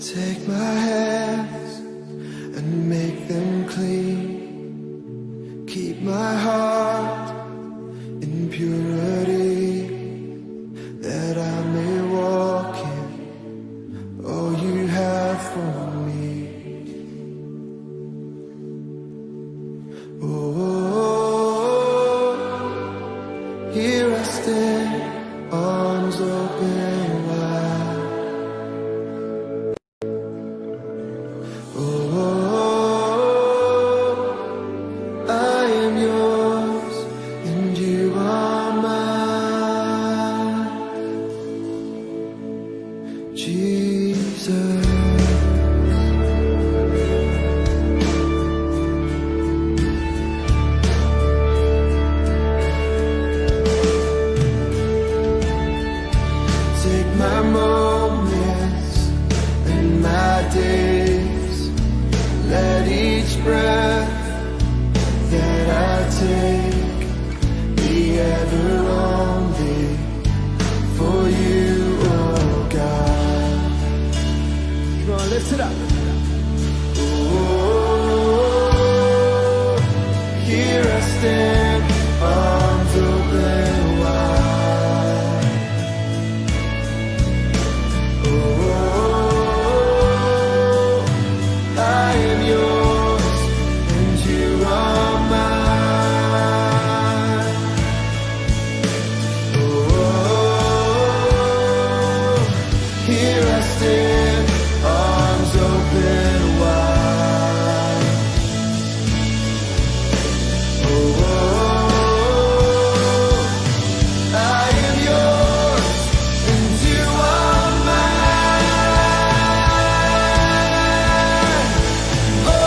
Take my hands and make them clean. Keep my heart in purity, that I may walk in all you have for me. Oh, here I stand, arms open wide. Lift it up. Oh, here I stand, arms open wide. Oh, I am yours and you are mine. Oh, here I stand, arms open wide. Oh, I am yours and you are mine. Oh,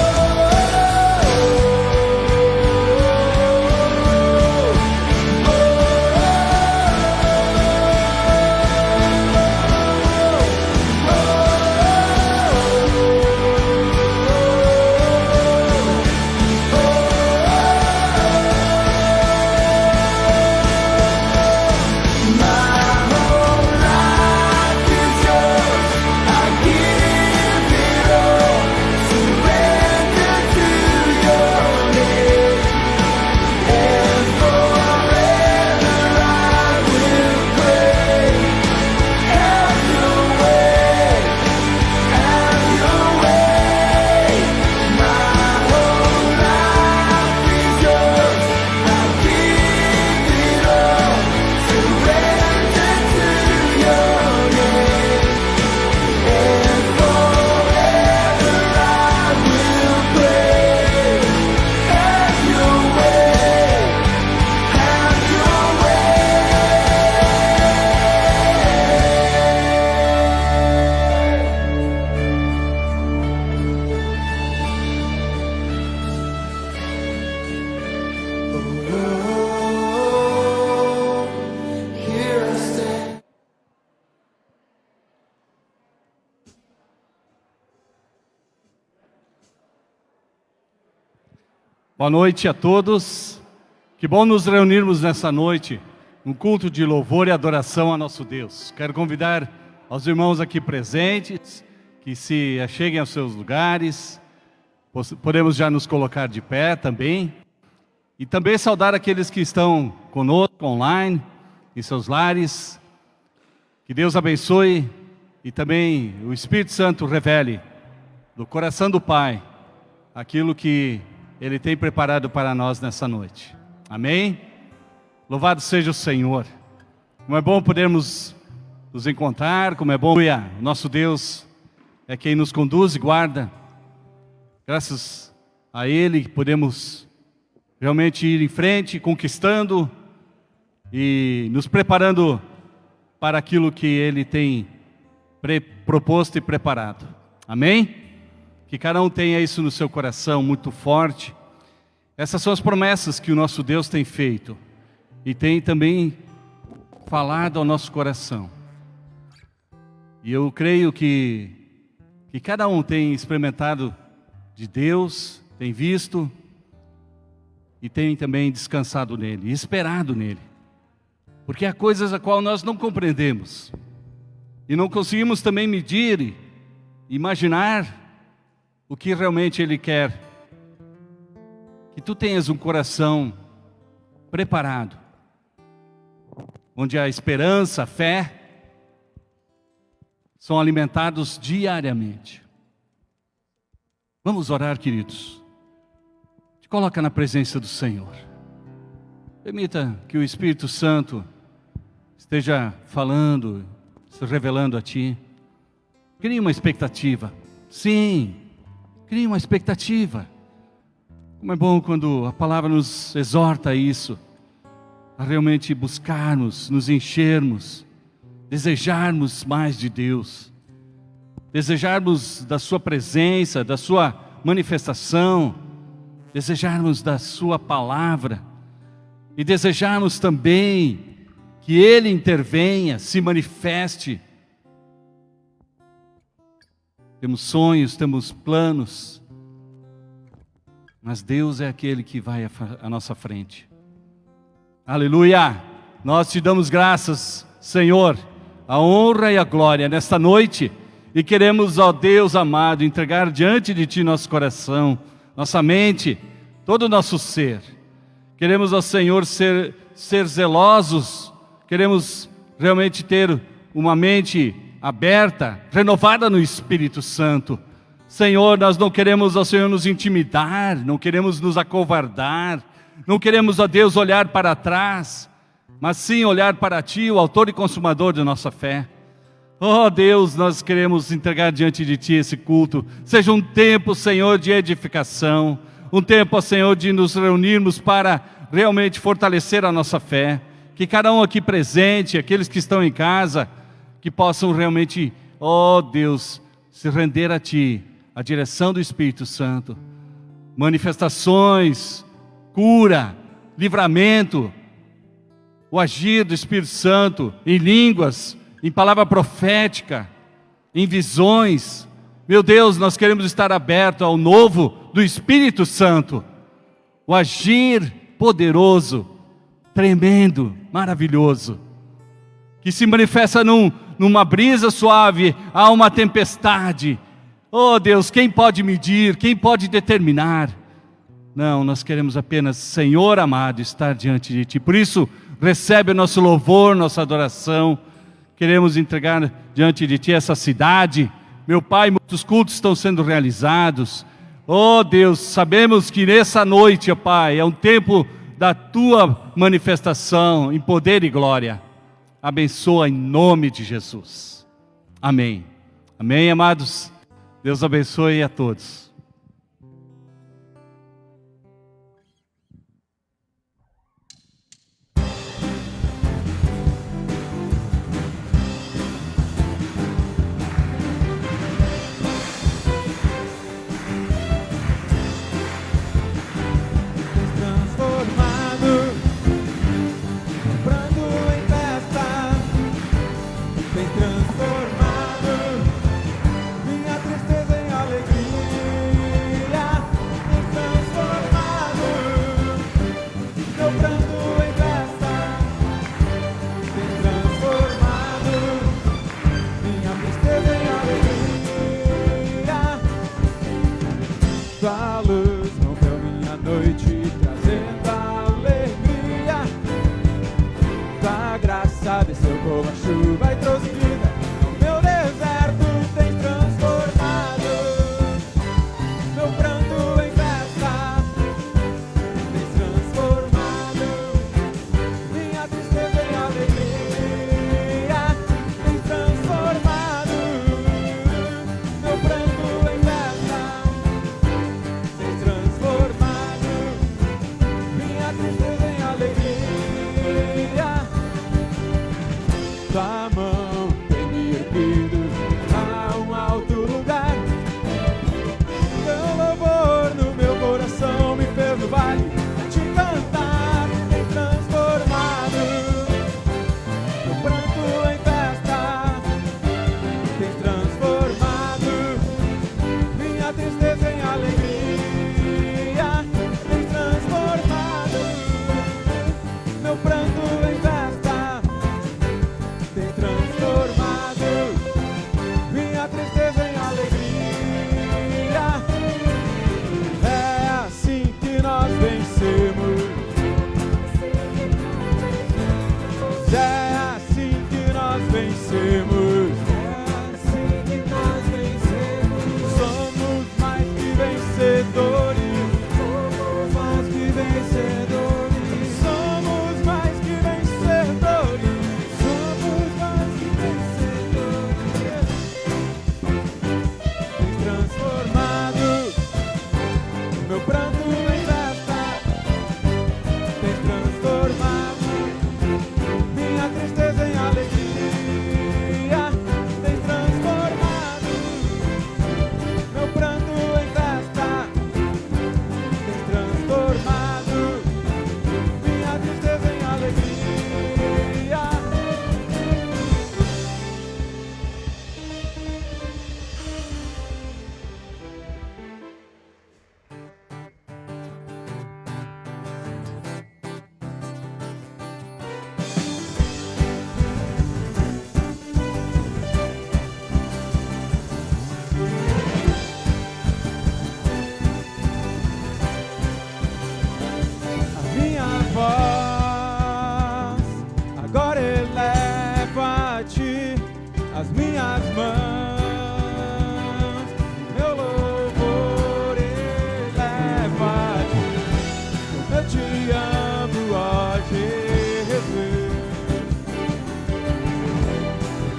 Boa noite a todos. Que bom nos reunirmos nessa noite, num culto de louvor e adoração a nosso Deus. Quero convidar aos irmãos aqui presentes, que se acheguem aos seus lugares. Podemos já nos colocar de pé também. E também saudar aqueles que estão conosco online, em seus lares. Que Deus abençoe e também o Espírito Santo revele do coração do Pai aquilo que Ele tem preparado para nós nessa noite. Amém? Louvado seja o Senhor. Como é bom podermos nos encontrar, como é bom, o nosso Deus é quem nos conduz e guarda. Graças a Ele podemos realmente ir em frente, conquistando e nos preparando para aquilo que Ele tem proposto e preparado. Amém? Que cada um tenha isso no seu coração muito forte. Essas são as promessas que o nosso Deus tem feito e tem também falado ao nosso coração. E eu creio que cada um tem experimentado de Deus, tem visto e tem também descansado nele, esperado nele. Porque há coisas a qual nós não compreendemos e não conseguimos também medir imaginar o que realmente Ele quer. Que tu tenhas um coração preparado, onde a esperança, a fé, são alimentados diariamente. Vamos orar, queridos. Te coloca na presença do Senhor. Permita que o Espírito Santo esteja falando, se revelando a ti. Crie uma expectativa. Sim, crie uma expectativa. Como é bom quando a palavra nos exorta a isso, a realmente buscarmos, nos enchermos, desejarmos mais de Deus, desejarmos da sua presença, da sua manifestação, desejarmos da sua palavra e desejarmos também que Ele intervenha, se manifeste. Temos sonhos, temos planos, mas Deus é aquele que vai à nossa frente. Aleluia! Nós te damos graças, Senhor, a honra e a glória nesta noite, e queremos, ó Deus amado, entregar diante de Ti nosso coração, nossa mente, todo o nosso ser. Queremos, ó Senhor, ser zelosos, queremos realmente ter uma mente aberta, renovada no Espírito Santo. Senhor, nós não queremos, ó Senhor, nos intimidar, não queremos nos acovardar, não queremos, ó Deus, olhar para trás, mas sim olhar para Ti, o autor e consumador de nossa fé. Ó Deus, nós queremos entregar diante de Ti esse culto. Seja um tempo, Senhor, de edificação, um tempo, ó Senhor, de nos reunirmos para realmente fortalecer a nossa fé. Que cada um aqui presente, aqueles que estão em casa, que possam realmente, ó Deus, se render a Ti, a direção do Espírito Santo. Manifestações, cura, livramento, o agir do Espírito Santo em línguas, em palavra profética, em visões. Meu Deus, nós queremos estar abertos ao novo do Espírito Santo, o agir poderoso, tremendo, maravilhoso, que se manifesta numa brisa suave, há uma tempestade. Oh Deus, quem pode medir, quem pode determinar? Não, nós queremos apenas, Senhor amado, estar diante de Ti. Por isso, recebe o nosso louvor, nossa adoração. Queremos entregar diante de Ti essa cidade. Meu Pai, muitos cultos estão sendo realizados. Oh Deus, sabemos que nessa noite, ó Pai, é um tempo da Tua manifestação em poder e glória. Abençoa em nome de Jesus. Amém. Amém, amados. Deus abençoe a todos. Transformado, brando em festa, vem transformado, minha tristeza em alegria, vem transformado, meu pranto em festa, vem transformado, minha tristeza em alegria, tua luz rompeu minha noite, trazendo alegria. Tua graça desceu como a chuva e trouxe vida. O meu deserto tem transformado, meu pranto em festa tem transformado, minha tristeza em alegria tem transformado, meu pranto em festa tem transformado, minha tristeza em alegria. Tua mão vencemos. Somos mais que vencedores. Somos mais que vencedores. Somos mais que vencedores. Somos mais que vencedores. Tens transformado meu pranto em festa. Tens transformado minha tristeza em alegria. Tens transformado meu pranto em festa. Tens transformado minha tristeza em alegria. A minha voz agora eleva a ti, as minhas mãos, meu louvor eleva a ti. Eu te amo, ó Jesus.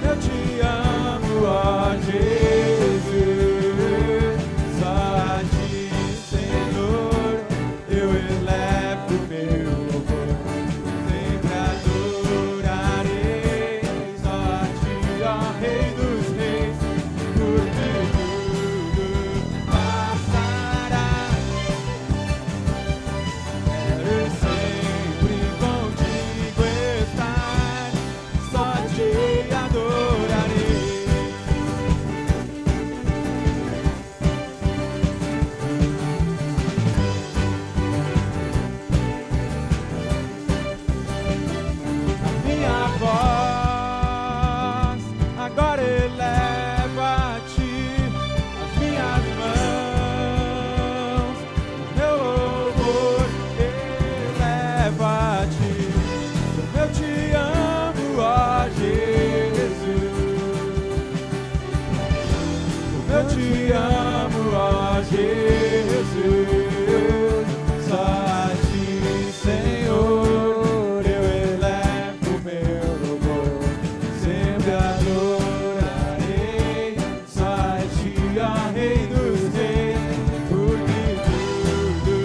Eu te amo, ó Jesus. Só a ti, Senhor, eu elevo meu louvor. Sempre adorarei. Só a ti, ó Rei dos Reis, porque tudo passará. Quero sempre contigo estar. Só te adorarei. A minha voz agora eleva a ti, as minhas mãos, meu louvor eleva a ti. Eu te amo, ó Jesus. Eu te amo, ó Jesus. Só a ti, Senhor, eu elevo meu louvor. Sempre adorarei. Só a ti, ó Rei dos Reis, porque tudo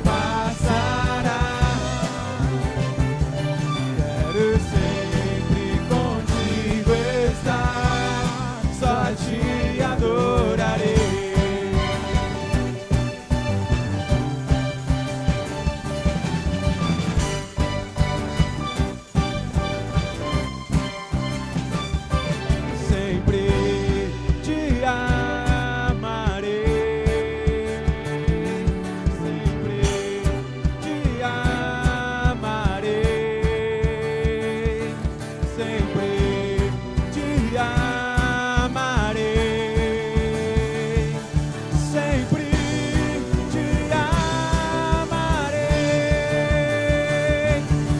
passará. Quero sempre contigo estar. Só a ti adorarei. Sempre te amarei. Sempre te amarei. Sempre te amarei. Sempre te amarei.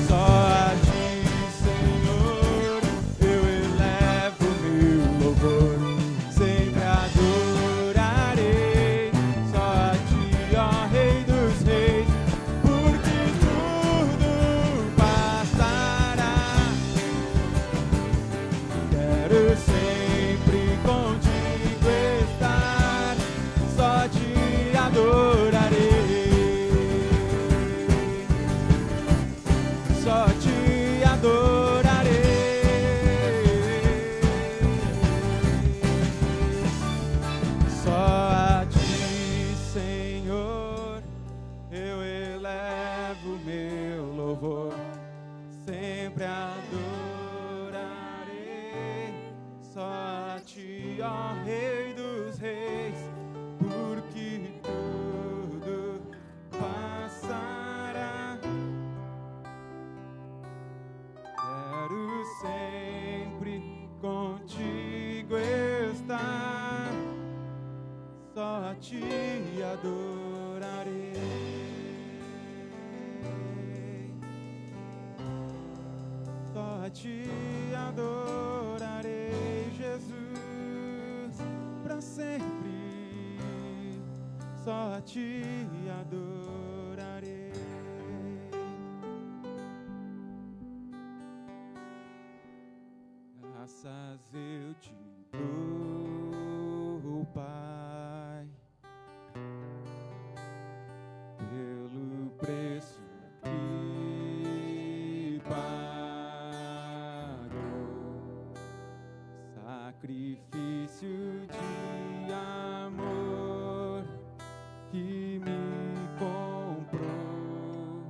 Só a ti, Senhor, eu elevo meu louvor. Sempre adorarei. Só a ti, ó Rei dos Reis, porque tudo passará. Quero sempre contigo estar. Só te adorarei. Só te adorarei. Só a ti, Senhor, eu elevo meu louvor. Sempre adorarei. Só a ti, ó Rei dos Reis, porque tudo passará. Quero sempre contigo estar. Só a ti adorarei. Só a a ti adorarei, Jesus, para sempre. Só a ti adorarei. Graças eu te dou, Pai, pelo preço que pagou, sacrifício de amor que me comprou,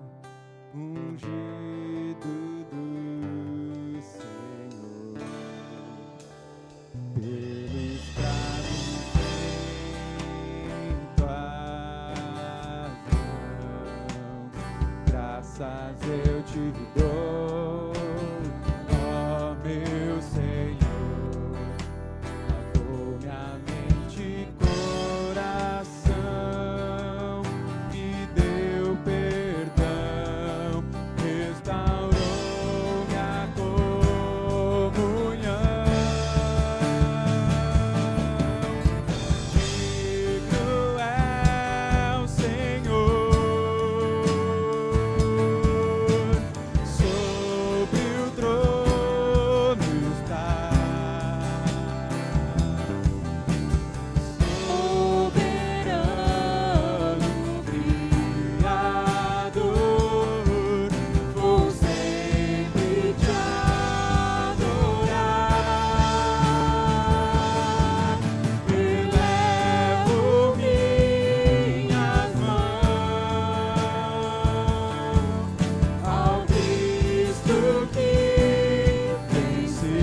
ungido do Senhor, pelos cravos em tuas mãos. Graças eu te dou, ó meu Senhor, lavou minha mente e coração, me deu perdão, restaurou minha comunhão. Digno é o Senhor, sobre o trono está. Soberano Criador, vou sempre te adorar. Elevo minhas mãos ao Cristo que venceu,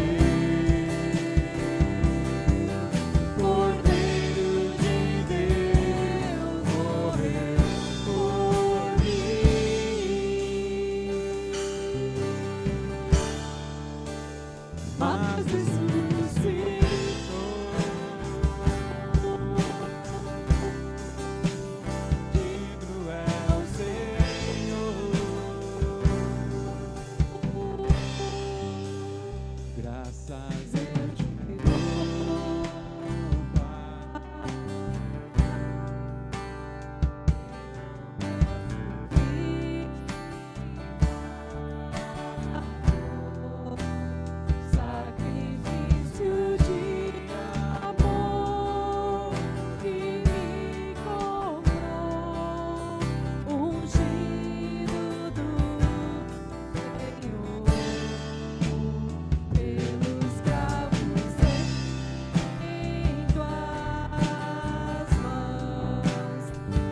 Cordeiro de Deus, morreu por mim, mas ressuscitou. Digno é o Senhor. Graças eu te dou, Pai. Sacrifício de amor que me comprou, ungido do Senhor, pelos cravos em tuas mãos.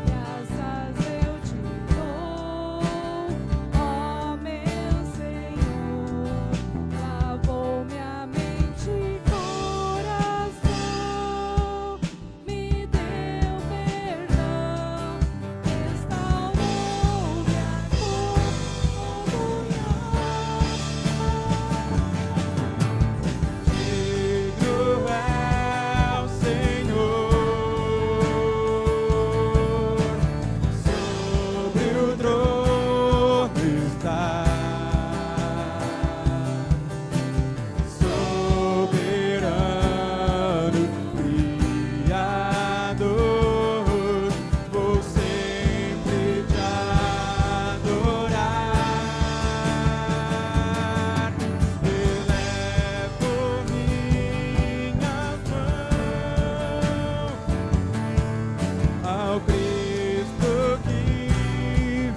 Graças eu te dou, ó meu Senhor, lavou minha mente e coração, me deu perdão, restaurou minha comunhão. Digno é o Senhor, sobre o trono está. Soberano Criador, vou sempre te adorar. Elevo minhas mãos ao Cristo que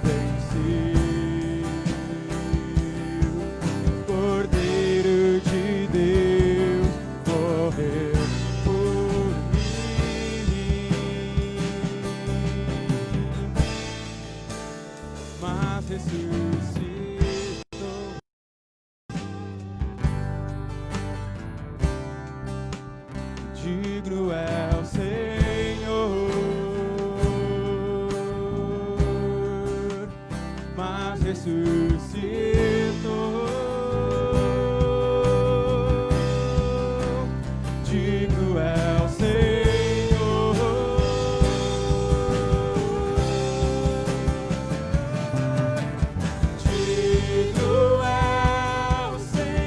venceu, Cordeiro de Deus, morreu por mim, mas ressuscitou. Digno é o Senhor, mas ressuscitou. Digno é o Senhor, digno é o Senhor.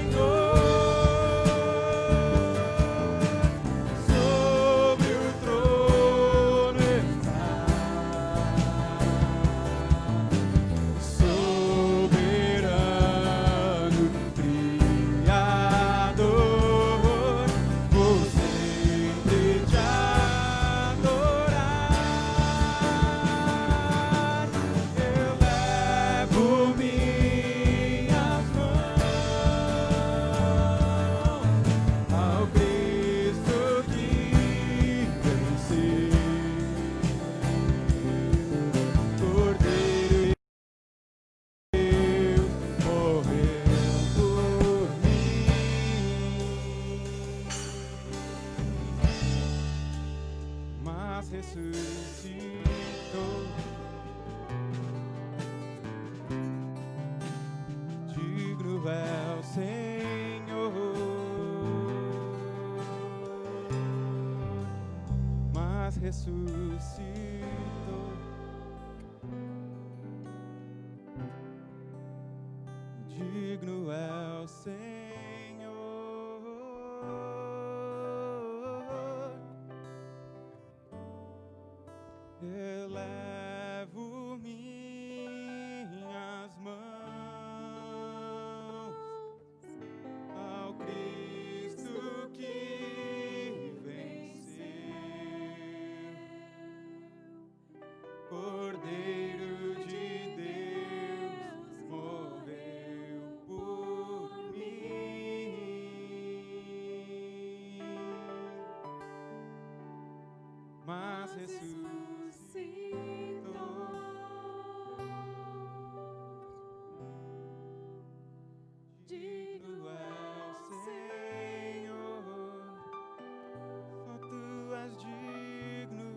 ressuscitou. Digno é o Senhor, elevo minhas mãos ao Cristo que venceu, Cordeiro de Deus, morreu por mim, mas ressuscitou. Digno é o Senhor, só tu és digno,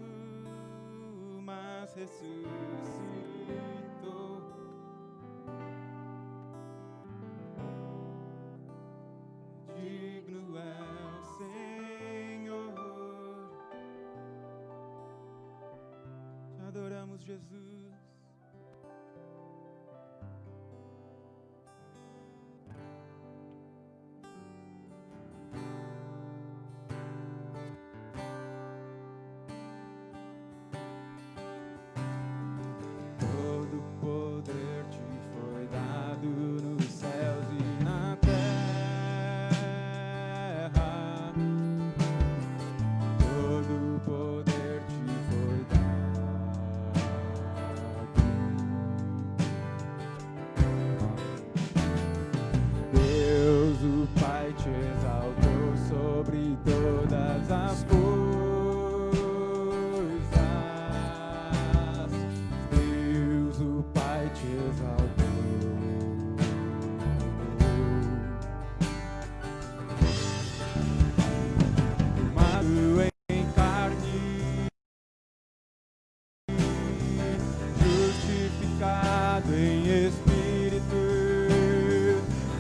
mas ressuscitou. Digno é o Senhor, te adoramos, Jesus. Todo poder te foi dado nos céus e na terra. Todo poder te foi dado. Deus, o Pai, te exaltou sobre todas as coisas. Deus, o Pai, te exaltou. Tomado em carne, justificado em espírito,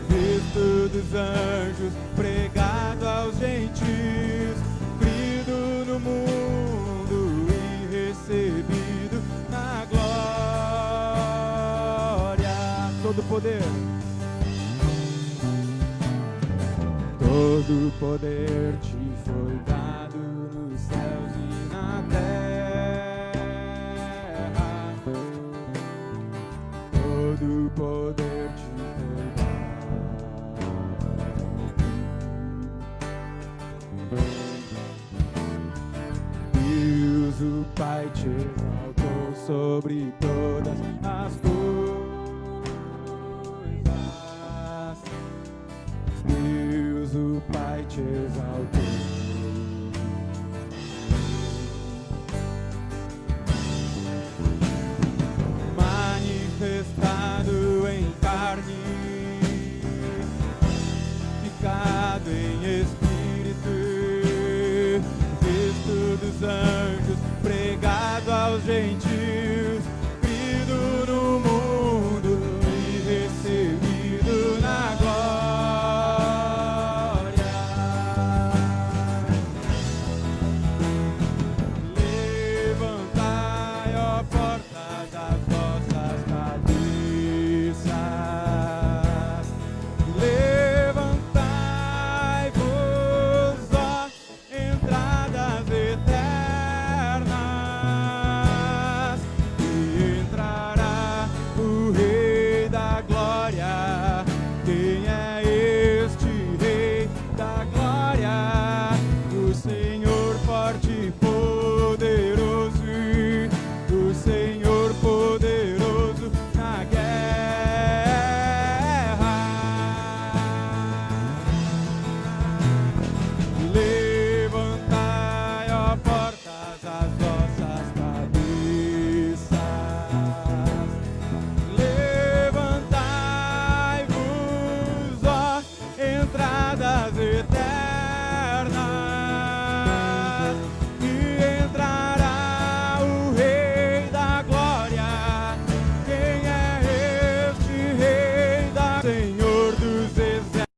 visto dos anjos, pregado aos gentios, crido no mundo e recebido na glória. Todo poder te foi dado nos céus e na terra. Todo poder te foi dado. Deus, o Pai, te exaltou sobre todas as coisas. Deus, o Pai, te exaltou. Manifestado em carne, ficado em espírito, visto dos anjos, pregado aos gentios, crido no mundo e recebido na glória. Levantai, ó portas, as vossas cabeças. Levantai-vos, ó entradas eternas, e entrará o Rei da Glória. Quem é este Rei da Glória? O Senhor forte e poderoso, o Senhor poderoso na guerra. Levantai, ó portas, as vossas cabeças. Levantai-vos, ó entradas eternas, e entrará o Rei da Glória. Quem é este Rei da Senhor dos exércitos?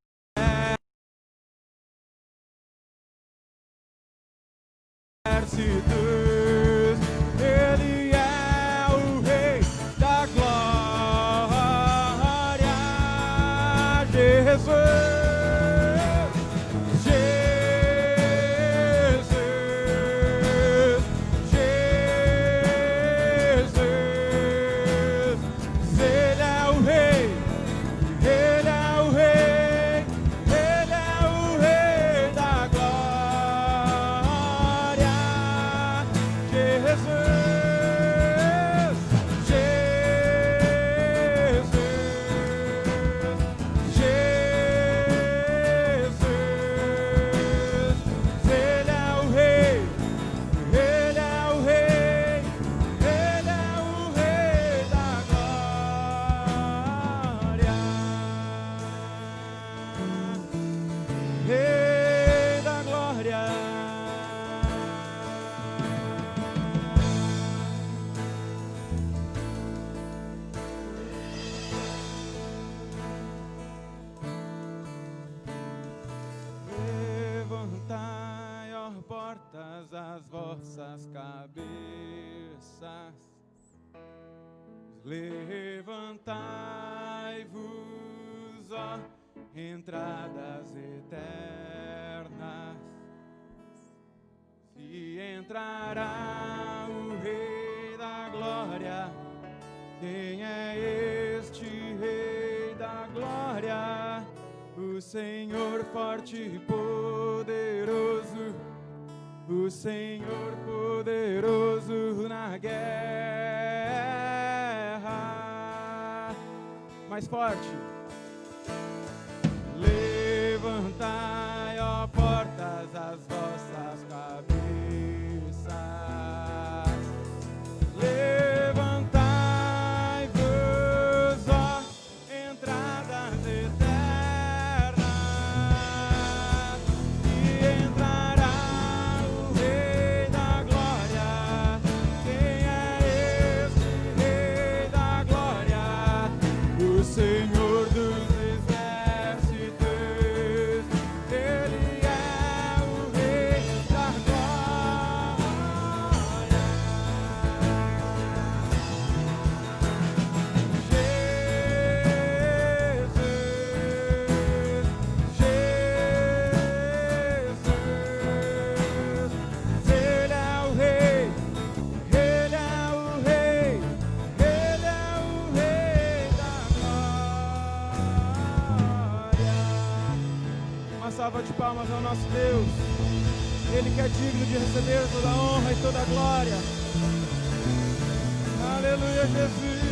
vossas cabeças, levantai-vos, ó entradas eternas, se entrará o Rei da Glória. Quem é este Rei da Glória? O Senhor forte e poderoso, o Senhor poderoso na guerra. Mais forte. Levantai, ó portas, as vossas cabeças. Levantai-vos, ó entradas eternas, e entrará o Rei da Glória. Quem é este Rei da Glória? O Senhor dos salva de palmas ao nosso Deus. Ele que é digno de receber toda a honra e toda a glória. Aleluia, Jesus.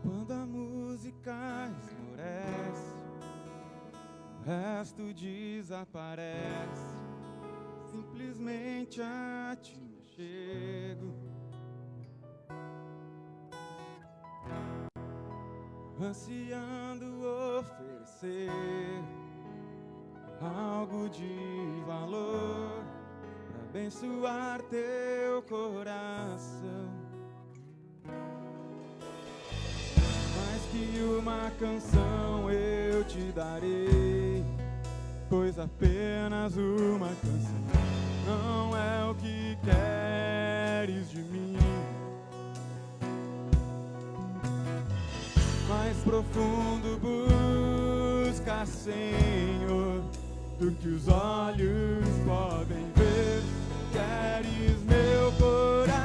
Quando a música esmorece, o resto desaparece. Simplesmente a ti eu chego, ansiando oferecer algo de valor para abençoar teu coração. Que uma canção eu te darei, pois apenas uma canção não é o que queres de mim. Mais profundo busca, Senhor, do que os olhos podem ver. Queres meu coração.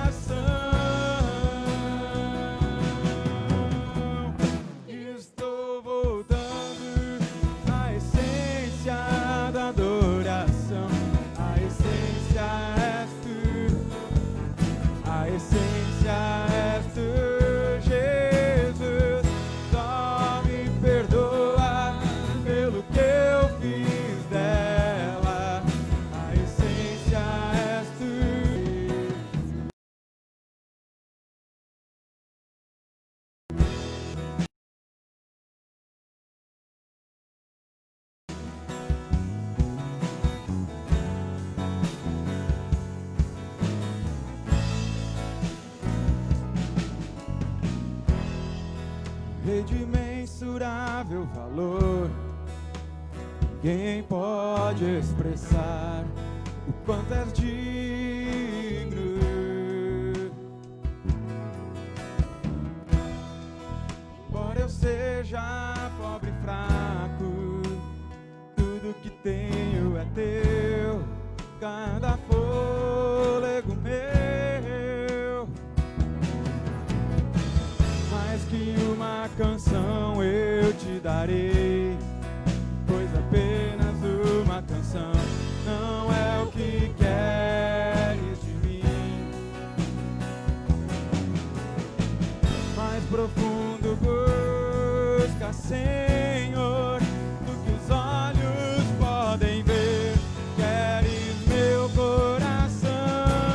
De imensurável valor, ninguém pode expressar o quanto és digno. Embora eu seja pobre e fraco, tudo que tenho é teu, cada fôlego meu. Mais que uma canção eu te darei, pois apenas uma canção não é o que queres de mim. Mais profundo busca, Senhor, do que os olhos podem ver. Queres meu coração.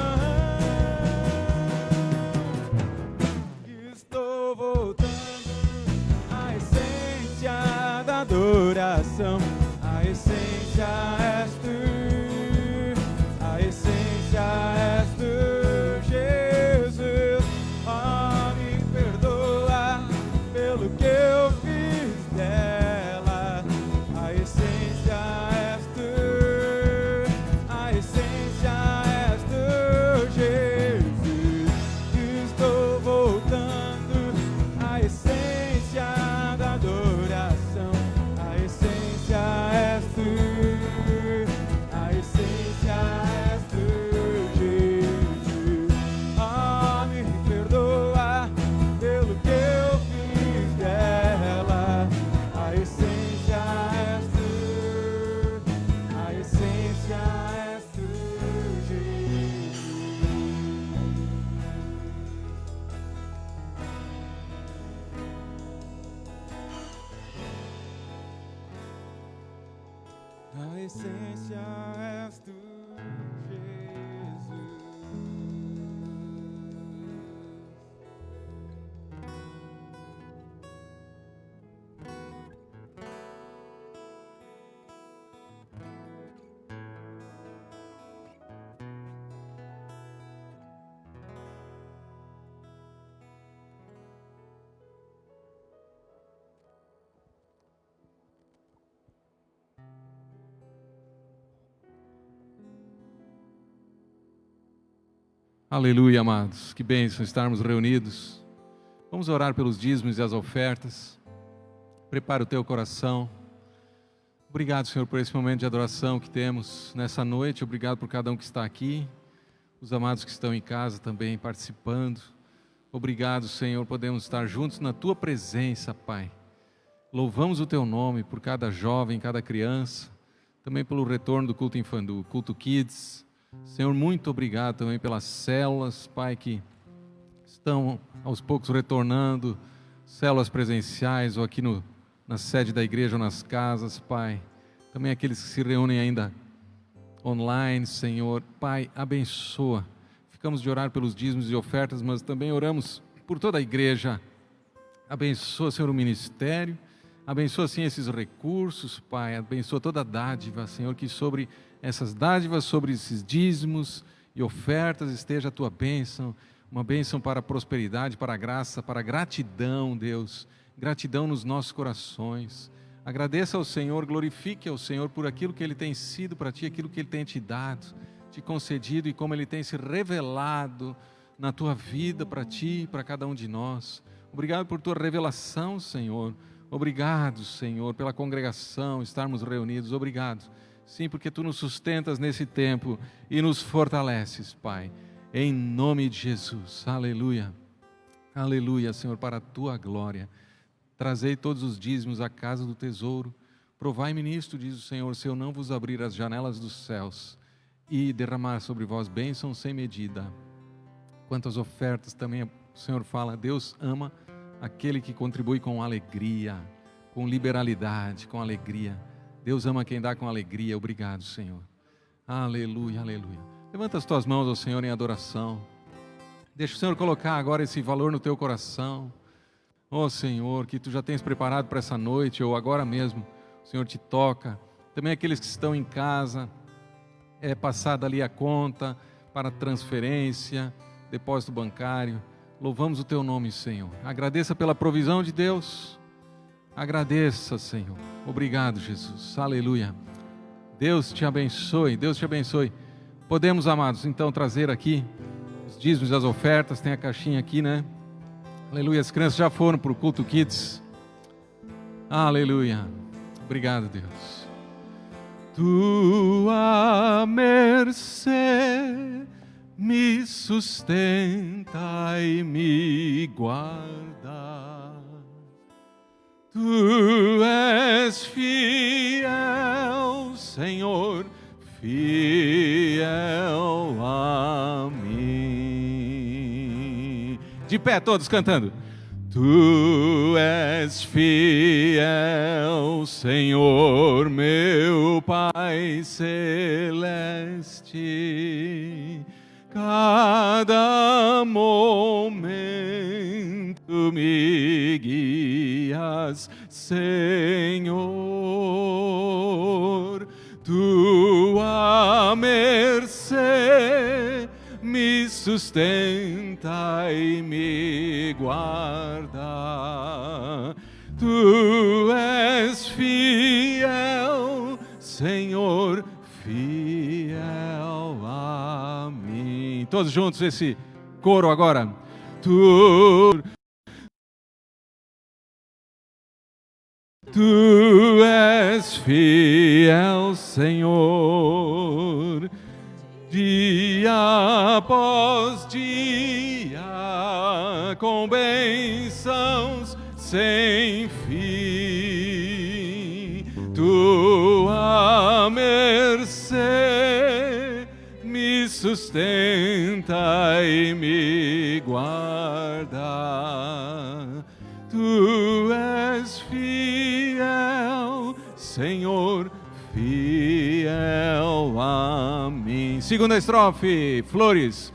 A essência és tu, Jesus. Aleluia, amados. Que bênção estarmos reunidos. Vamos orar pelos dízimos e as ofertas. Prepara o teu coração. Obrigado, Senhor, por esse momento de adoração que temos nessa noite. Obrigado por cada um que está aqui. Os amados que estão em casa também participando. Obrigado, Senhor, podemos estar juntos na tua presença, Pai. Louvamos o teu nome por cada jovem, cada criança. Também pelo retorno do culto infantil, do culto Kids. Senhor, muito obrigado também pelas células, Pai, que estão aos poucos retornando, células presenciais ou aqui na sede da igreja ou nas casas, Pai. Também aqueles que se reúnem ainda online, Senhor. Pai, abençoa. Ficamos de orar pelos dízimos e ofertas, mas também oramos por toda a igreja. Abençoa, Senhor, o ministério. Abençoa, sim, esses recursos, Pai. Abençoa toda a dádiva, Senhor, que sobre essas dádivas, sobre esses dízimos e ofertas esteja a tua bênção, uma bênção para a prosperidade, para a graça, para a gratidão, Deus, gratidão nos nossos corações. Agradeça ao Senhor, glorifique ao Senhor por aquilo que Ele tem sido para ti, aquilo que Ele tem te dado, te concedido e como Ele tem se revelado na tua vida para ti e para cada um de nós. Obrigado por tua revelação, Senhor. Obrigado, Senhor, pela congregação, estarmos reunidos. Obrigado. Sim, porque Tu nos sustentas nesse tempo e nos fortaleces, Pai, em nome de Jesus. Aleluia, aleluia, Senhor, para a Tua glória. Trazei todos os dízimos à casa do tesouro. Provai-me nisto, diz o Senhor, se eu não vos abrir as janelas dos céus e derramar sobre vós bênçãos sem medida. Quanto às ofertas, também o Senhor fala, Deus ama aquele que contribui com alegria, com liberalidade, com alegria. Deus ama quem dá com alegria. Obrigado, Senhor. Aleluia, aleluia. Levanta as tuas mãos ao Senhor em adoração. Deixa o Senhor colocar agora esse valor no teu coração. Oh, Senhor, que Tu já tens preparado para essa noite, ou agora mesmo, o Senhor te toca. Também aqueles que estão em casa, passada ali a conta para transferência, depósito bancário. Louvamos o Teu nome, Senhor. Agradeça pela provisão de Deus. Agradeça, Senhor. Obrigado, Jesus. Aleluia. Deus te abençoe. Deus te abençoe. Podemos, amados, então trazer aqui os dízimos e as ofertas. Tem a caixinha aqui, né? Aleluia. As crianças já foram para o culto Kids. Aleluia. Obrigado, Deus. Tua mercê me sustenta e me guarda. Tu és fiel, Senhor, fiel a mim. De pé, todos cantando. Tu és fiel, Senhor, meu Pai celeste. Cada momento me guias, Senhor. Tua mercê me sustenta e me guarda. Tu és fiel, Senhor, fiel a mim. Todos juntos esse coro agora. Tu és fiel, Senhor, dia após dia, com bênçãos sem fim. Tua mercê me sustenta e me guarda. Tu és fiel, Senhor, fiel a mim. Segunda estrofe, flores.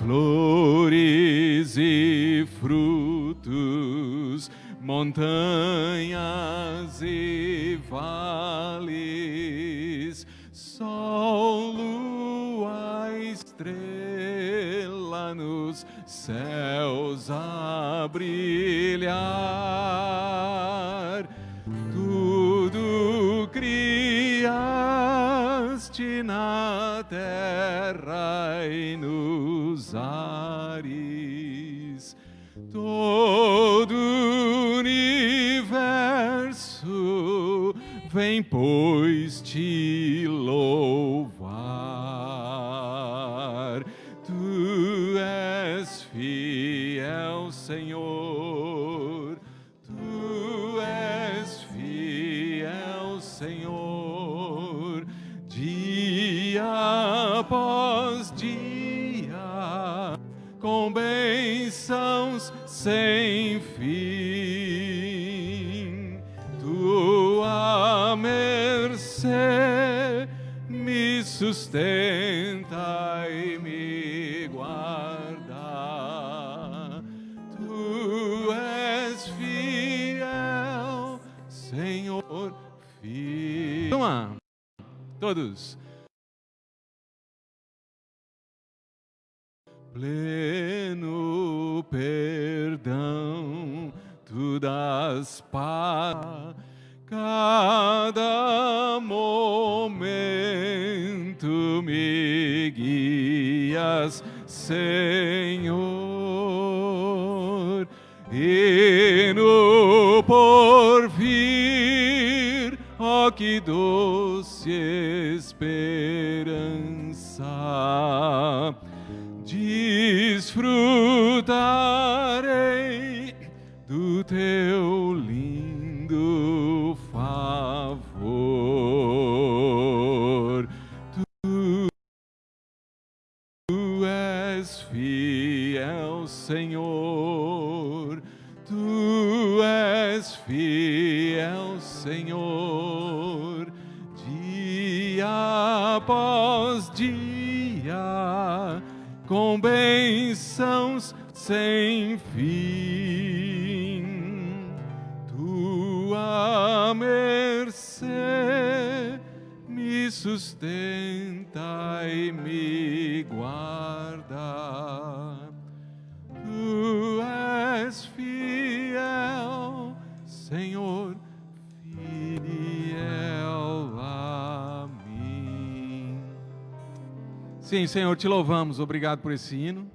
Flores e frutos, montanhas e vales, sol, lua, estrela nos céus a brilhar. Tudo criaste na terra e nos ares, todo o universo vem, pois, te louvar. Tu és fiel, Senhor, tu és fiel, Senhor, dia após dia, com bênçãos sem fim. Tua mercê me sustenta e me guarda. Tu és fiel, Senhor, fiel. Toma, todos. Pleno perdão, tu dás paz, cada momento me guias, Senhor, e no porvir, ó que doce esperança, desfrutarei do teu lindo favor. Tu és fiel, Senhor, tu és fiel, Senhor, dia após dia, com bênçãos sem fim. Tua mercê me sustenta e me guarda. Tu és fiel, Senhor, fiel a mim. Sim, Senhor, te louvamos. Obrigado por esse hino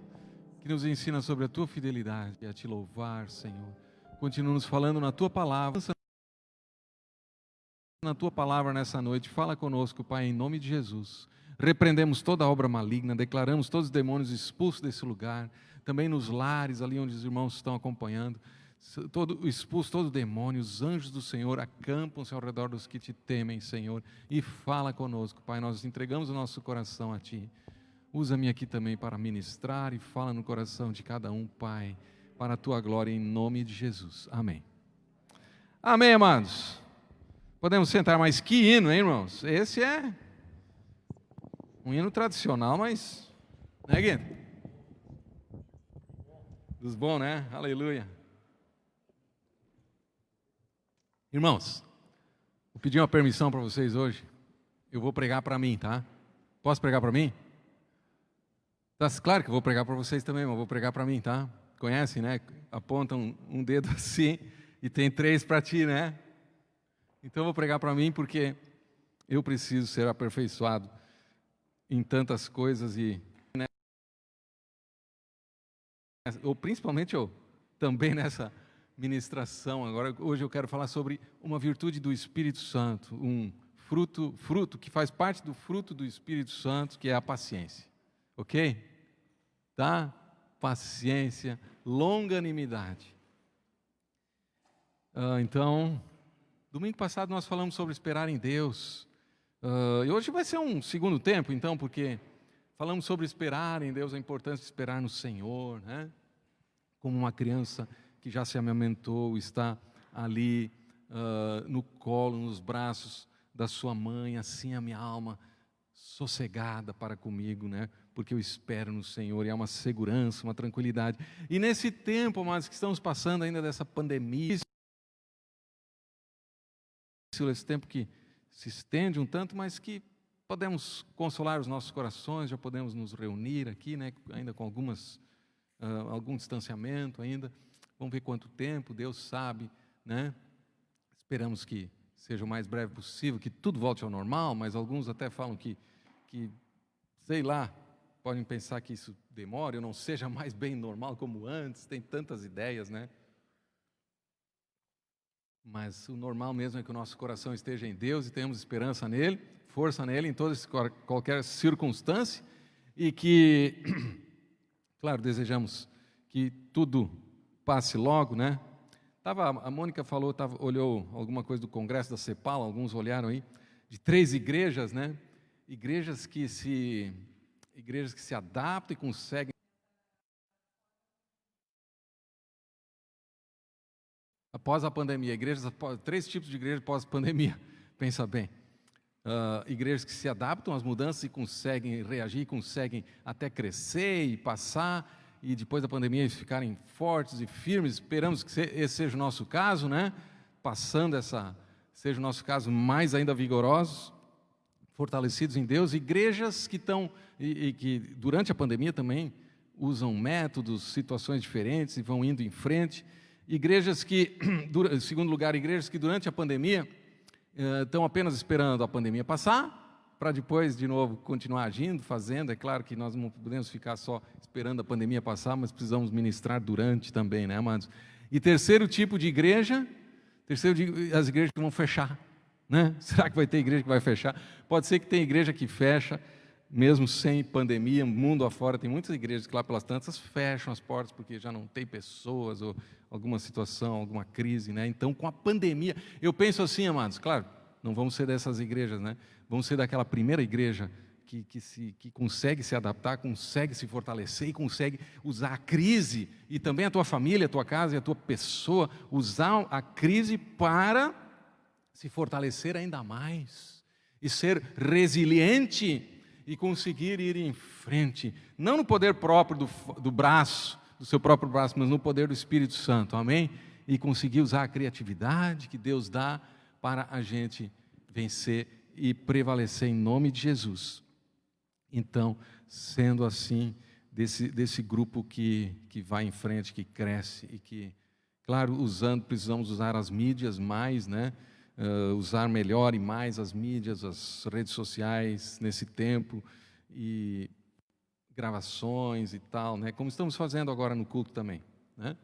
que nos ensina sobre a tua fidelidade. A te louvar, Senhor. Continua nos falando na tua palavra. Na tua palavra nessa noite, fala conosco, Pai, em nome de Jesus. Repreendemos toda obra maligna, declaramos todos os demônios expulsos desse lugar, também nos lares, ali onde os irmãos estão acompanhando, expulso todo demônio, os anjos do Senhor acampam-se ao redor dos que te temem, Senhor, e fala conosco, Pai, nós entregamos o nosso coração a Ti. Usa-me aqui também para ministrar e fala no coração de cada um, Pai, para a Tua glória, em nome de Jesus. Amém. Amém, amados. Podemos sentar, mas que hino, hein, irmãos? Esse é um hino tradicional, mas, né, Guido? Dos bons, né? Aleluia. Irmãos, vou pedir uma permissão para vocês hoje. Eu vou pregar para mim, tá? Posso pregar para mim? Tá, claro que eu vou pregar para vocês também, mas vou pregar para mim, tá? Conhecem, né? Apontam um dedo assim e tem 3 para ti, né? Então eu vou pregar para mim porque eu preciso ser aperfeiçoado em tantas coisas e ou principalmente eu também nessa ministração. Agora hoje eu quero falar sobre uma virtude do Espírito Santo, um fruto que faz parte do fruto do Espírito Santo, que é a paciência. OK? Tá? Paciência, longanimidade. Então, domingo passado nós falamos sobre esperar em Deus. E hoje vai ser um segundo tempo, então, porque falamos sobre esperar em Deus, a importância de esperar no Senhor, né? Como uma criança que já se amamentou, está ali no colo, nos braços da sua mãe, assim a minha alma sossegada para comigo, né? Porque eu espero no Senhor, e há uma segurança, uma tranquilidade. E nesse tempo, amados, que estamos passando ainda dessa pandemia, esse tempo que se estende um tanto, mas que podemos consolar os nossos corações, já podemos nos reunir aqui, né? Ainda com algum distanciamento ainda. Vamos ver quanto tempo, Deus sabe, né? Esperamos que seja o mais breve possível, que tudo volte ao normal, mas alguns até falam que sei lá, podem pensar que isso demore, ou não seja mais bem normal como antes, tem tantas ideias, né? Mas o normal mesmo é que o nosso coração esteja em Deus e tenhamos esperança nele, força nele em qualquer circunstância, e que, claro, desejamos que tudo passe logo, né? A Mônica falou, olhou alguma coisa do congresso da CEPAL, alguns olharam aí, de 3 igrejas, né? Igrejas que se adaptam e conseguem. Após a pandemia, 3 tipos de igrejas pós-pandemia, pensa bem. Igrejas que se adaptam às mudanças e conseguem reagir, conseguem até crescer e passar, e depois da pandemia eles ficarem fortes e firmes. Esperamos que esse seja o nosso caso, né? Seja o nosso caso, mais ainda vigorosos, fortalecidos em Deus. Igrejas que estão, e que durante a pandemia também usam métodos, situações diferentes e vão indo em frente. Igrejas que, em segundo lugar, igrejas que durante a pandemia estão apenas esperando a pandemia passar, para depois, de novo, continuar agindo, fazendo. É claro que nós não podemos ficar só esperando a pandemia passar, mas precisamos ministrar durante também, né, amados? E terceiro tipo de igreja, as igrejas que vão fechar, né? Será que vai ter igreja que vai fechar? Pode ser que tenha igreja que fecha, mesmo sem pandemia, mundo afora. Tem muitas igrejas que lá pelas tantas fecham as portas porque já não tem pessoas, ou alguma situação, alguma crise, né? Então, com a pandemia, eu penso assim, amados, claro, não vamos ser dessas igrejas, né? Vamos ser daquela primeira igreja que consegue se adaptar, consegue se fortalecer e consegue usar a crise, e também a tua família, a tua casa e a tua pessoa, usar a crise para se fortalecer ainda mais e ser resiliente e conseguir ir em frente, não no poder próprio do braço, do seu próprio braço, mas no poder do Espírito Santo, amém? E conseguir usar a criatividade que Deus dá para a gente vencer e prevalecer em nome de Jesus. Então, sendo assim, desse grupo que vai em frente, que cresce e que, claro, precisamos usar as mídias mais, né? Usar melhor e mais as mídias, as redes sociais nesse tempo, e gravações e tal, né? Como estamos fazendo agora no culto também, né?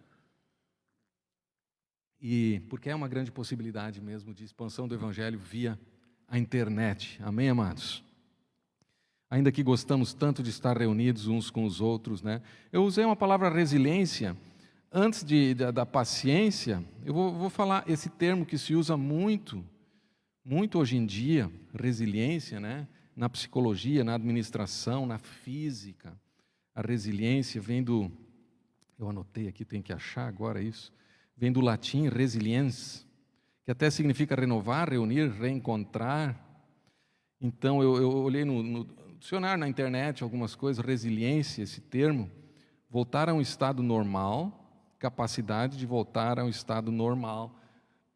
E porque é uma grande possibilidade mesmo de expansão do Evangelho via a internet, amém, amados? Ainda que gostamos tanto de estar reunidos uns com os outros, né? Eu usei uma palavra resiliência. Antes da paciência, eu vou falar esse termo que se usa muito hoje em dia, resiliência, né? Na psicologia, na administração, na física. A resiliência vem eu anotei aqui, tenho que achar agora isso, vem do latim resiliens, que até significa renovar, reunir, reencontrar. Então, eu olhei no dicionário, na internet, algumas coisas, resiliência, esse termo, voltar a um estado normal, capacidade de voltar a um estado normal,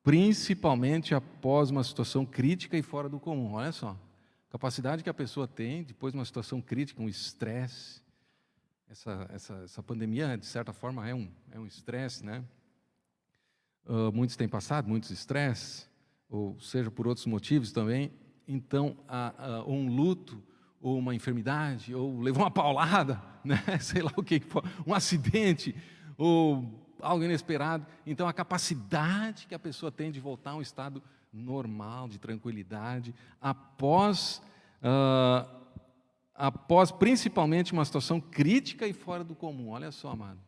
principalmente após uma situação crítica e fora do comum. Olha só, capacidade que a pessoa tem depois de uma situação crítica, um estresse. Essa pandemia, de certa forma, é um estresse, né? Muitos têm passado muitos estresses, ou seja, por outros motivos também. Então, um luto, ou uma enfermidade, ou levou uma paulada, né? Sei lá o que for, um acidente, ou algo inesperado. Então, a capacidade que a pessoa tem de voltar a um estado normal, de tranquilidade, após principalmente uma situação crítica e fora do comum. Olha só, amado,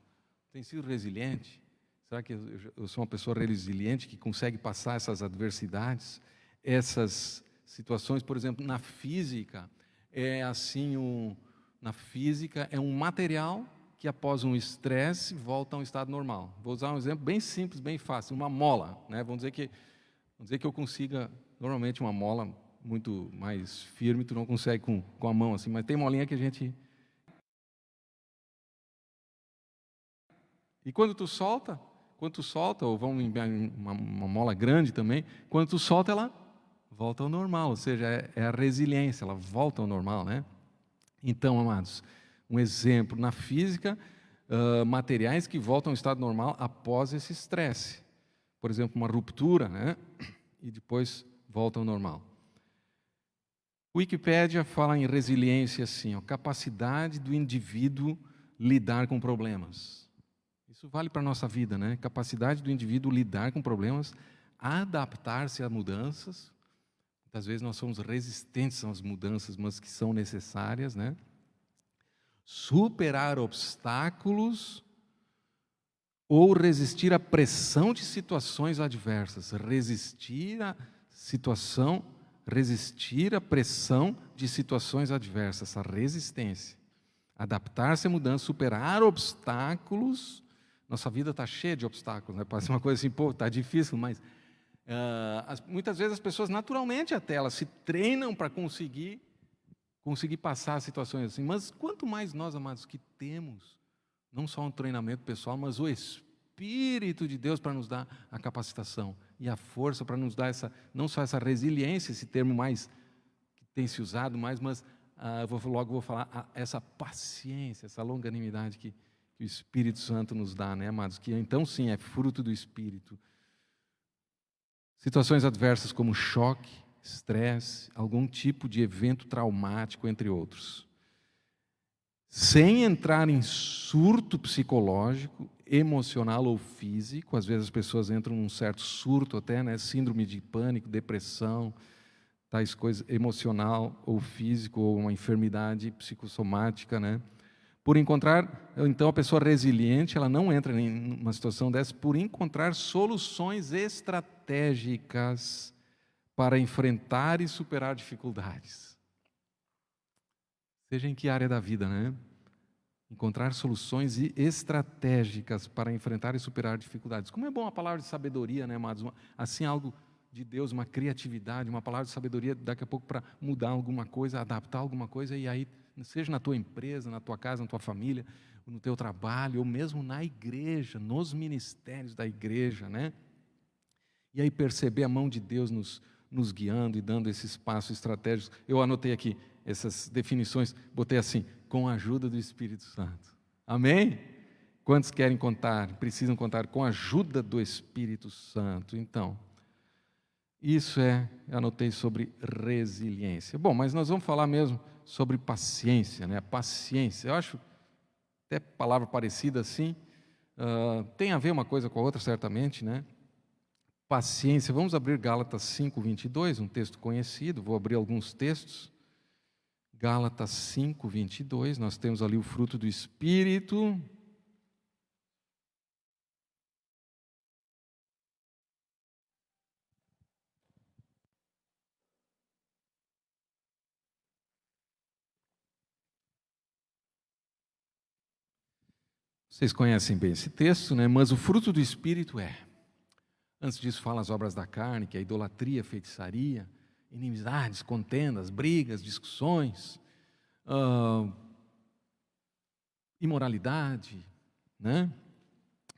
tem sido resiliente? Será que eu sou uma pessoa resiliente que consegue passar essas adversidades, essas situações? Por exemplo, na física, na física é um material que após um estresse volta a um estado normal. Vou usar um exemplo bem simples, bem fácil, uma mola, né? Vamos dizer que eu consiga Normalmente uma mola muito mais firme, tu não consegue com a mão assim, mas tem molinha que a gente... E quando tu solta, ou vamos em uma mola grande também, quando tu solta, ela volta ao normal, ou seja, é a resiliência, ela volta ao normal, né? Então, amados, um exemplo, na física, materiais que voltam ao estado normal após esse estresse. Por exemplo, uma ruptura, né? E depois volta ao normal. Wikipédia fala em resiliência assim, ó, capacidade do indivíduo lidar com problemas. Isso vale para a nossa vida, né? Capacidade do indivíduo lidar com problemas, adaptar-se a mudanças. Muitas vezes nós somos resistentes às mudanças, mas que são necessárias, né? Superar obstáculos ou resistir à pressão de situações adversas. Resistir à pressão de situações adversas, essa resistência. Adaptar-se à mudança, superar obstáculos. Nossa vida está cheia de obstáculos, né? Parece uma coisa assim, pô, está difícil, mas muitas vezes as pessoas naturalmente até elas se treinam para conseguir passar situações assim. Mas quanto mais nós, amados, que temos, não só um treinamento pessoal, mas o Espírito de Deus para nos dar a capacitação e a força para nos dar não só essa resiliência, esse termo mais que tem se usado mais, mas logo vou falar essa paciência, essa longanimidade que o Espírito Santo nos dá, né, amados? Que então sim é fruto do Espírito. Situações adversas como choque, estresse, algum tipo de evento traumático, entre outros. Sem entrar em surto psicológico, emocional ou físico, às vezes as pessoas entram num certo surto até, né, síndrome de pânico, depressão, tais coisas, emocional ou físico, ou uma enfermidade psicossomática, né? Então a pessoa resiliente, ela não entra em uma situação dessa por encontrar soluções estratégicas para enfrentar e superar dificuldades. Seja em que área da vida, né? Encontrar soluções estratégicas para enfrentar e superar dificuldades. Como é bom a palavra de sabedoria, né, amados? Assim, algo de Deus, uma criatividade, uma palavra de sabedoria, daqui a pouco para mudar alguma coisa, adaptar alguma coisa, e aí, seja na tua empresa, na tua casa, na tua família, no teu trabalho, ou mesmo na igreja, nos ministérios da igreja, né? E aí perceber a mão de Deus nos guiando e dando esses passos estratégicos. Eu anotei aqui essas definições, botei assim, com a ajuda do Espírito Santo. Amém? Quantos querem contar, precisam contar com a ajuda do Espírito Santo? Então, isso eu anotei sobre resiliência. Bom, mas nós vamos falar mesmo sobre paciência, né? Paciência, eu acho até palavra parecida assim, tem a ver uma coisa com a outra certamente, né? Paciência, vamos abrir Gálatas 5:22, um texto conhecido, vou abrir alguns textos. Gálatas 5:22, nós temos ali o fruto do Espírito. Vocês conhecem bem esse texto, né? Mas o fruto do Espírito antes disso fala as obras da carne, que é idolatria, feitiçaria, inimizades, contendas, brigas, discussões, imoralidade, né?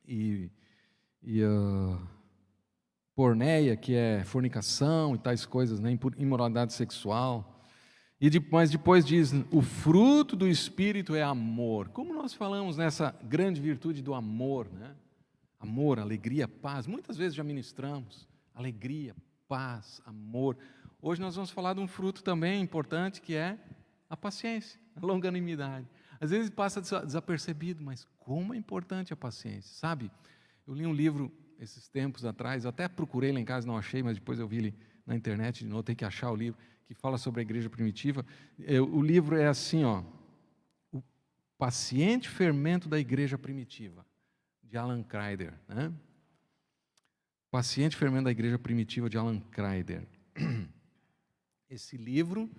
E porneia, que é fornicação e tais coisas, né? Imoralidade sexual. Mas depois diz, o fruto do Espírito é amor. Como nós falamos nessa grande virtude do amor, né? Amor, alegria, paz. Muitas vezes já ministramos. Alegria, paz, amor. Hoje nós vamos falar de um fruto também importante, que é a paciência, a longanimidade. Às vezes passa desapercebido, mas como é importante a paciência, sabe? Eu li um livro esses tempos atrás, eu até procurei lá em casa, não achei, mas depois eu vi ele na internet de novo, tem que achar o livro, que fala sobre a igreja primitiva. O livro é assim, ó, O Paciente Fermento da Igreja Primitiva, de Alan Kreider, né? Paciente Fermento da Igreja Primitiva, de Alan Kreider. Esse livro,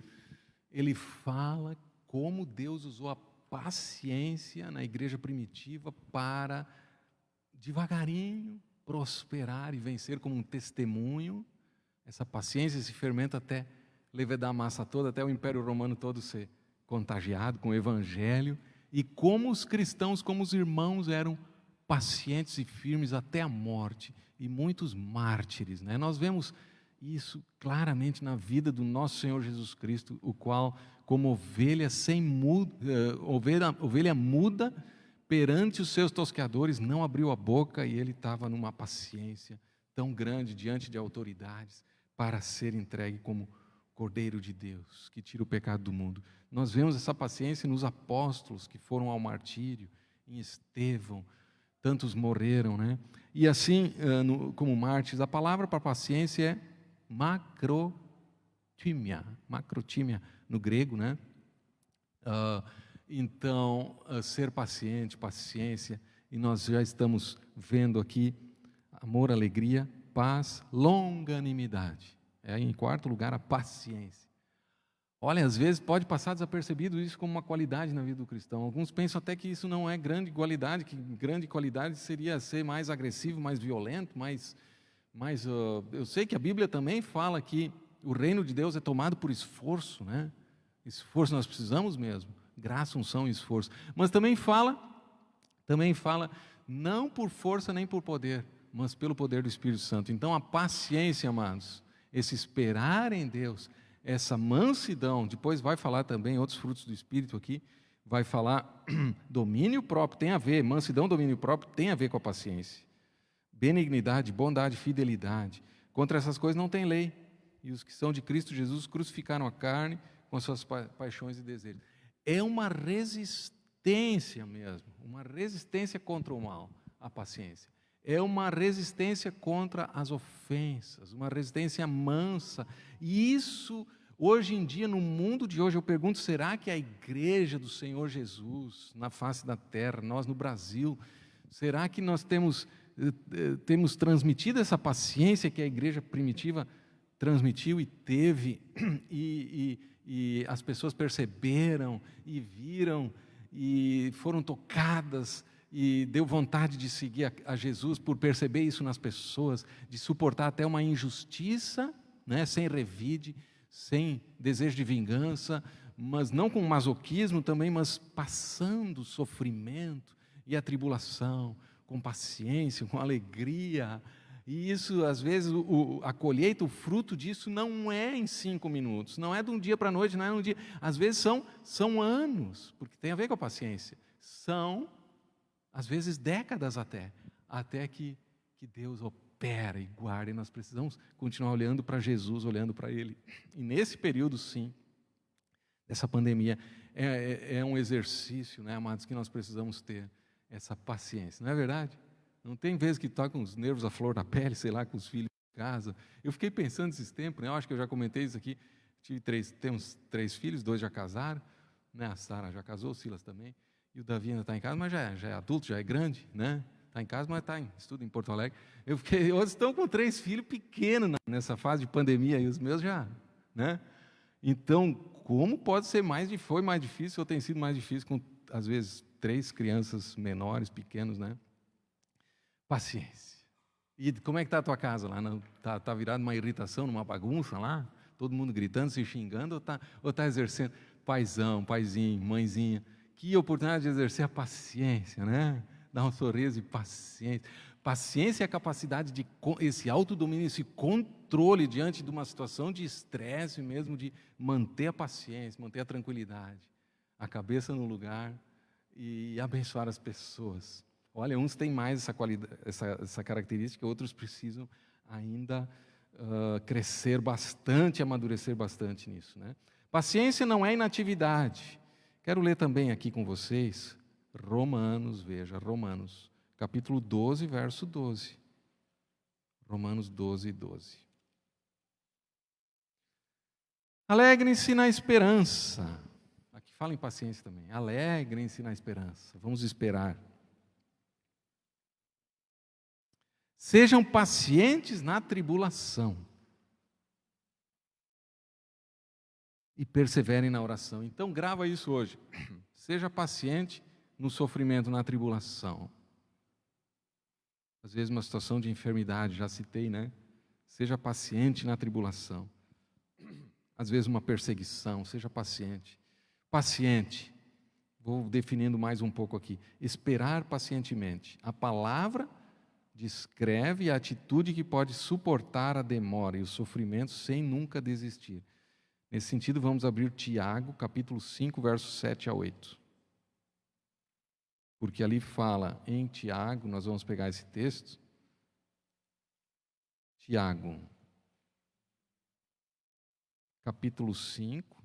ele fala como Deus usou a paciência na igreja primitiva para, devagarinho, prosperar e vencer como um testemunho Essa paciência se fermenta até levedar a massa toda, até o Império Romano todo ser contagiado com o Evangelho. E como os cristãos, como os irmãos eram pacientes e firmes até a morte. E muitos mártires, né? Nós vemos isso claramente na vida do nosso Senhor Jesus Cristo, o qual, como ovelha muda, perante os seus tosqueadores, não abriu a boca, e ele estava numa paciência tão grande diante de autoridades para ser entregue como Cordeiro de Deus, que tira o pecado do mundo. Nós vemos essa paciência nos apóstolos que foram ao martírio, em Estevão, tantos morreram, né? E assim, como mártires, a palavra para paciência é macrotímia no grego, né? Então, ser paciente, paciência, e nós já estamos vendo aqui amor, alegria, paz, longanimidade. Em quarto lugar, a paciência. Olha, às vezes pode passar desapercebido isso como uma qualidade na vida do cristão. Alguns pensam até que isso não é grande qualidade, que grande qualidade seria ser mais agressivo, mais violento, mas eu sei que a Bíblia também fala que o reino de Deus é tomado por esforço, né? Esforço nós precisamos mesmo, graça, unção e esforço. Mas também fala não por força nem por poder, mas pelo poder do Espírito Santo. Então a paciência, amados, esse esperar em Deus, essa mansidão, depois vai falar também outros frutos do Espírito aqui, vai falar domínio próprio, tem a ver, mansidão, domínio próprio, tem a ver com a paciência. Benignidade, bondade, fidelidade. Contra essas coisas não tem lei. E os que são de Cristo Jesus crucificaram a carne com as suas paixões e desejos. É uma resistência mesmo, uma resistência contra o mal, a paciência. É uma resistência contra as ofensas, uma resistência mansa. E isso, hoje em dia, no mundo de hoje, eu pergunto, será que a igreja do Senhor Jesus, na face da terra, nós no Brasil, será que nós temos transmitido essa paciência que a igreja primitiva transmitiu e teve, e as pessoas perceberam e viram e foram tocadas e deu vontade de seguir a Jesus por perceber isso nas pessoas, de suportar até uma injustiça, né, sem revide, sem desejo de vingança, mas não com masoquismo também, mas passando o sofrimento e a tribulação, com paciência, com alegria. E isso, às vezes, a colheita, o fruto disso não é em 5 minutos, não é de um dia para a noite, não é um dia, às vezes são anos, porque tem a ver com a paciência, são, às vezes, décadas até que Deus opera e guarda, e nós precisamos continuar olhando para Jesus, olhando para Ele. E nesse período, sim, dessa pandemia, é um exercício, né, amados, que nós precisamos ter essa paciência, não é verdade? Não tem vezes que está com os nervos à flor da pele, sei lá, com os filhos em casa. Eu fiquei pensando esses tempos, né? Eu acho que eu já comentei isso aqui, temos 3 filhos, 2 já casaram, né? A Sara já casou, o Silas também, e o Davi ainda está em casa, mas já é adulto, já é grande, né? Está em casa, mas estuda em Porto Alegre. Eles estão com 3 filhos pequenos nessa fase de pandemia, e os meus já, né? Então, como pode ser foi mais difícil, ou tem sido mais difícil com, às vezes, 3 crianças menores, pequenos, né? Paciência. E como é que está a tua casa lá? Está virado uma irritação, numa bagunça lá? Todo mundo gritando, se xingando, ou está exercendo? Paizão, paizinho, mãezinha. Que oportunidade de exercer a paciência, né? Dar um sorriso e paciência. Paciência é a capacidade de esse autodomínio, esse controle diante de uma situação de estresse mesmo, de manter a paciência, manter a tranquilidade, a cabeça no lugar e abençoar as pessoas. Olha, uns têm mais essa qualidade, essa característica, outros precisam ainda crescer bastante, amadurecer bastante nisso, né? Paciência não é inatividade. Quero ler também aqui com vocês Romanos, veja, Romanos, capítulo 12, verso 12. Romanos 12, 12. Alegrem-se na esperança. Aqui fala em paciência também. Alegrem-se na esperança. Vamos esperar. Sejam pacientes na tribulação e perseverem na oração. Então grava isso hoje. Seja paciente no sofrimento, na tribulação. Às vezes uma situação de enfermidade, já citei, né? Seja paciente na tribulação. Às vezes uma perseguição, seja paciente. Paciente, vou definindo mais um pouco aqui. Esperar pacientemente. A palavra descreve a atitude que pode suportar a demora e o sofrimento sem nunca desistir. Nesse sentido, vamos abrir Tiago, capítulo 5, versos 7 a 8. Porque ali fala em Tiago, nós vamos pegar esse texto. Tiago, capítulo 5,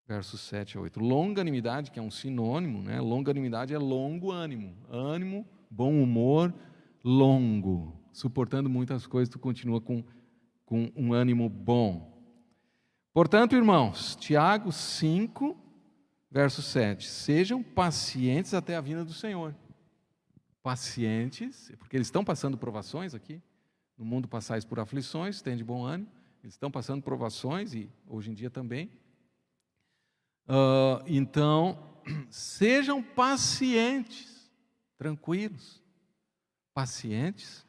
versos 7 a 8. Longanimidade, que é um sinônimo, né? Longanimidade é longo ânimo. Ânimo, bom humor, longo. Suportando muitas coisas, tu continua com um ânimo bom. Portanto, irmãos, Tiago 5, verso 7. Sejam pacientes até a vinda do Senhor. Pacientes, porque eles estão passando provações aqui. No mundo passais por aflições, tem de bom ânimo. Eles estão passando provações, e hoje em dia também. Então, sejam pacientes, tranquilos, pacientes,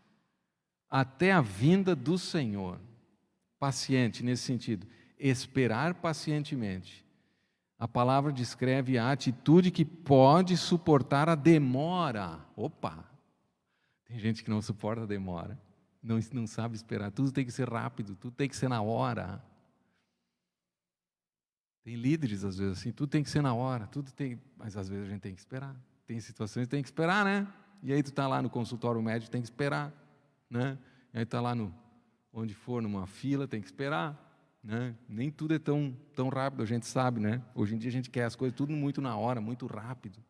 até a vinda do Senhor. Paciente nesse sentido, esperar pacientemente. A palavra descreve a atitude que pode suportar a demora. Opa! Tem gente que não suporta a demora, não sabe esperar. Tudo tem que ser rápido, tudo tem que ser na hora. Tem líderes, às vezes, assim, tudo tem que ser na hora, mas às vezes a gente tem que esperar. Tem situações que tem que esperar, né? E aí tu está lá no consultório médico, tem que esperar, né? E aí está lá onde for, numa fila, tem que esperar, né? Nem tudo é tão rápido, a gente sabe, né? Hoje em dia a gente quer as coisas tudo muito na hora, muito rápido.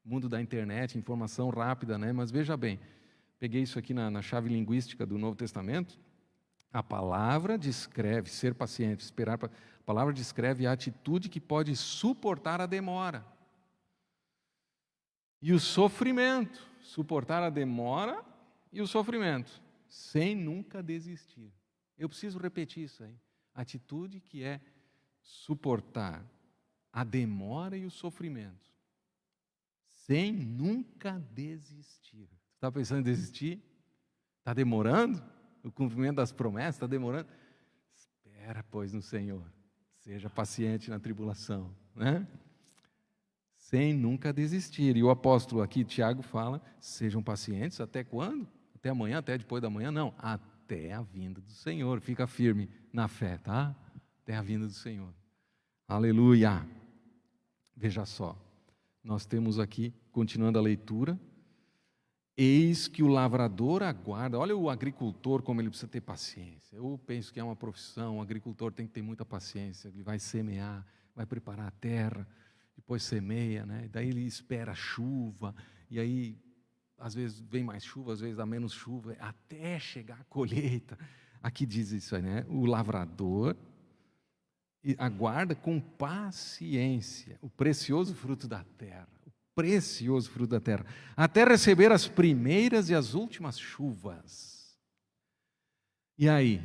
Mundo da internet, informação rápida, né? Mas veja bem, peguei isso aqui na chave linguística do Novo Testamento. A palavra descreve, ser paciente, esperar. A palavra descreve a atitude que pode suportar a demora. E o sofrimento, suportar a demora e o sofrimento, sem nunca desistir. Eu preciso repetir isso aí. Atitude que é suportar a demora e o sofrimento, sem nunca desistir. Está pensando em desistir? Está demorando? O cumprimento das promessas está demorando? Espera, pois, no Senhor. Seja paciente na tribulação, né? Sem nunca desistir. E o apóstolo aqui, Tiago, fala, sejam pacientes até quando? Até amanhã, até depois da manhã? Não, até a vinda do Senhor. Fica firme na fé, tá? Até a vinda do Senhor. Aleluia! Veja só, nós temos aqui, continuando a leitura, eis que o lavrador aguarda. Olha o agricultor, como ele precisa ter paciência. Eu penso que é uma profissão, o agricultor tem que ter muita paciência. Ele vai semear, vai preparar a terra, depois semeia, né? Daí ele espera a chuva, e aí às vezes vem mais chuva, às vezes dá menos chuva, até chegar a colheita. Aqui diz isso aí, né? O lavrador aguarda com paciência o precioso fruto da terra. Precioso fruto da terra, até receber as primeiras e as últimas chuvas. E aí,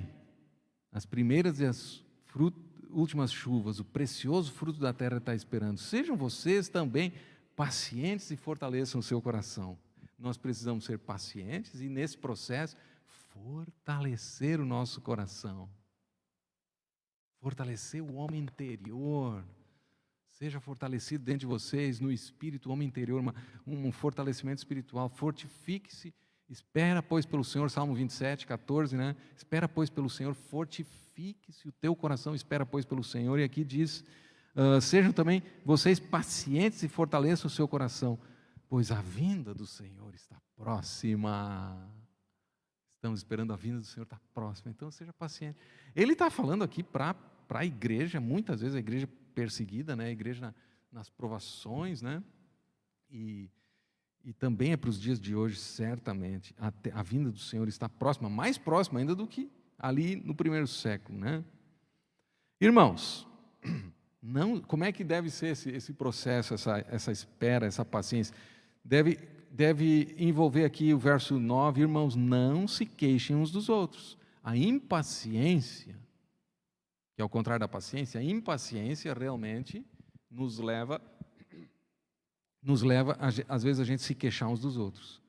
as primeiras e as últimas chuvas, o precioso fruto da terra está esperando. Sejam vocês também pacientes e fortaleçam o seu coração. Nós precisamos ser pacientes e, nesse processo, fortalecer o nosso coração. Fortalecer o homem interior. Seja fortalecido dentro de vocês, no espírito, o homem interior, um fortalecimento espiritual. Fortifique-se, espera, pois, pelo Senhor, Salmo 27, 14, né? Espera, pois, pelo Senhor, fortifique-se o teu coração, espera, pois, pelo Senhor. E aqui diz, sejam também vocês pacientes e fortaleçam o seu coração, pois a vinda do Senhor está próxima. Estamos esperando a vinda do Senhor, está próxima, então seja paciente. Ele está falando aqui para a igreja, muitas vezes a igreja perseguida, né? A igreja nas provações, né? E também é para os dias de hoje, certamente, a vinda do Senhor está próxima, mais próxima ainda do que ali no primeiro século, né? Irmãos, como é que deve ser esse processo, essa espera, essa paciência? Deve envolver aqui o verso 9, irmãos, não se queixem uns dos outros. A impaciência, que é o contrário da paciência, a impaciência realmente nos leva nos leva, às vezes, a gente se queixar uns dos outros.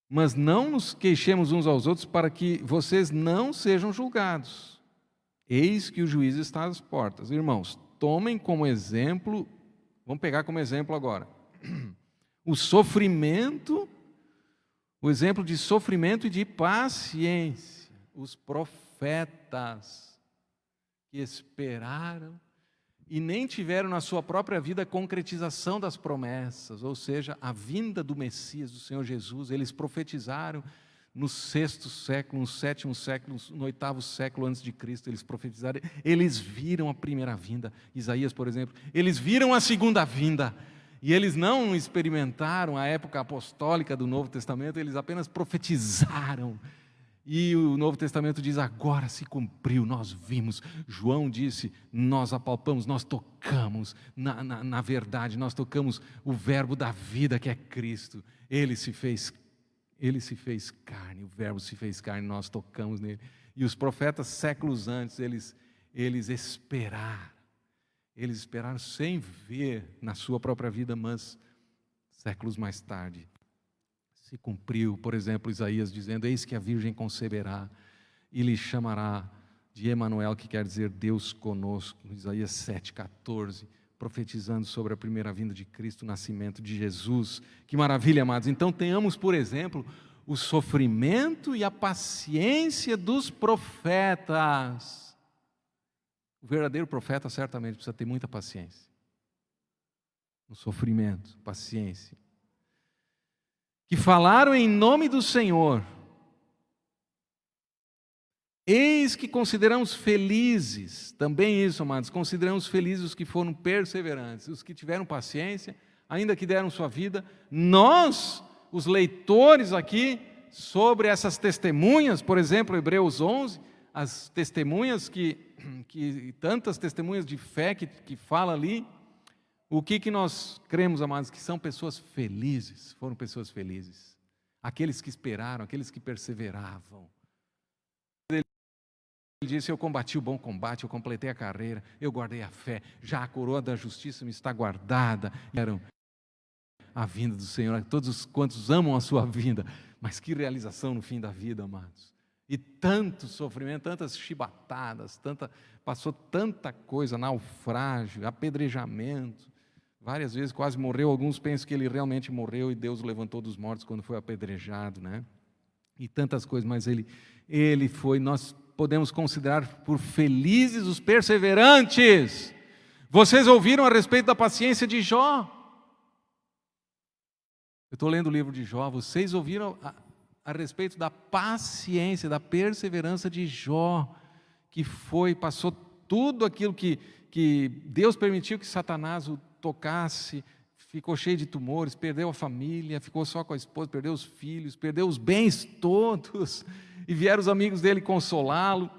Mas não nos queixemos uns aos outros para que vocês não sejam julgados. Eis que o juízo está às portas. Irmãos, tomem como exemplo, vamos pegar como exemplo agora, o exemplo de sofrimento e de paciência. Os profetas que esperaram e nem tiveram na sua própria vida a concretização das promessas, ou seja, a vinda do Messias, do Senhor Jesus. Eles profetizaram no 6º século, no 7º século, no 8º século antes de Cristo. Eles profetizaram, eles viram a primeira vinda. Isaías, por exemplo, eles viram a segunda vinda. E eles não experimentaram a época apostólica do Novo Testamento, eles apenas profetizaram. E o Novo Testamento diz, agora se cumpriu, nós vimos. João disse, nós apalpamos, nós tocamos na verdade, nós tocamos o verbo da vida que é Cristo. Ele se fez carne, o verbo se fez carne, nós tocamos nele. E os profetas, séculos antes, eles esperaram sem ver na sua própria vida, mas séculos mais tarde se cumpriu, por exemplo, Isaías dizendo, eis que a virgem conceberá e lhe chamará de Emanuel, que quer dizer Deus conosco, Isaías 7,14, profetizando sobre a primeira vinda de Cristo, o nascimento de Jesus. Que maravilha, amados. Então tenhamos, por exemplo, o sofrimento e a paciência dos profetas. O verdadeiro profeta certamente precisa ter muita paciência. O sofrimento, paciência. Que falaram em nome do Senhor. Eis que consideramos felizes, também isso, amados, consideramos felizes os que foram perseverantes, os que tiveram paciência, ainda que deram sua vida. Nós, os leitores aqui, sobre essas testemunhas, por exemplo, Hebreus 11, as testemunhas tantas testemunhas de fé que fala ali, o que nós cremos, amados? Que são pessoas felizes, foram pessoas felizes. Aqueles que esperaram, aqueles que perseveravam. Ele disse, eu combati o bom combate, eu completei a carreira, eu guardei a fé, já a coroa da justiça me está guardada. Eram a vinda do Senhor, todos quantos amam a sua vinda. Mas que realização no fim da vida, amados. E tanto sofrimento, tantas chibatadas, passou tanta coisa, naufrágio, apedrejamento. Várias vezes quase morreu, alguns pensam que ele realmente morreu e Deus o levantou dos mortos quando foi apedrejado, né? E tantas coisas, mas ele foi, nós podemos considerar por felizes os perseverantes. Vocês ouviram a respeito da paciência de Jó? Eu estou lendo o livro de Jó, vocês ouviram a respeito da paciência, da perseverança de Jó, que passou tudo aquilo que Deus permitiu que Satanás o tocasse, ficou cheio de tumores, perdeu a família, ficou só com a esposa, perdeu os filhos, perdeu os bens todos, e vieram os amigos dele consolá-lo,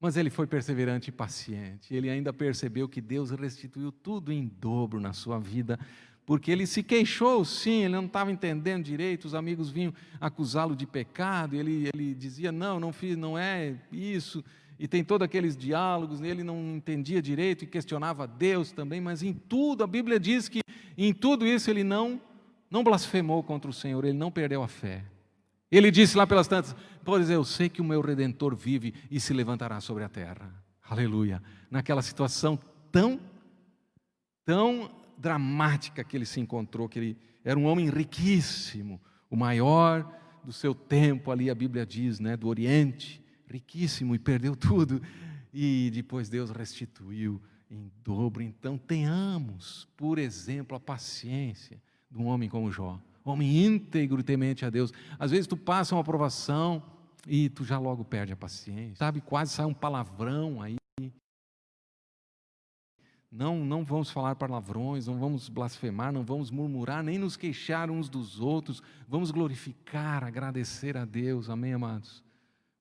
mas ele foi perseverante e paciente. Ele ainda percebeu que Deus restituiu tudo em dobro na sua vida, porque ele se queixou, sim, ele não estava entendendo direito, os amigos vinham acusá-lo de pecado, e ele dizia, não fiz, não é isso, e tem todos aqueles diálogos, ele não entendia direito e questionava Deus também, mas em tudo, a Bíblia diz que em tudo isso ele não blasfemou contra o Senhor, ele não perdeu a fé. Ele disse lá pelas tantas, pois eu sei que o meu Redentor vive e se levantará sobre a terra. Aleluia. Naquela situação tão dramática que ele se encontrou, que ele era um homem riquíssimo, o maior do seu tempo ali, a Bíblia diz, né, do Oriente, riquíssimo, e perdeu tudo, e depois Deus restituiu em dobro. Então tenhamos, por exemplo, a paciência de um homem como Jó, homem íntegro e temente a Deus. Às vezes tu passa uma aprovação e tu já logo perde a paciência, sabe, quase sai um palavrão aí. Não vamos falar palavrões, não vamos blasfemar, não vamos murmurar, nem nos queixar uns dos outros, vamos glorificar, agradecer a Deus, amém, amados?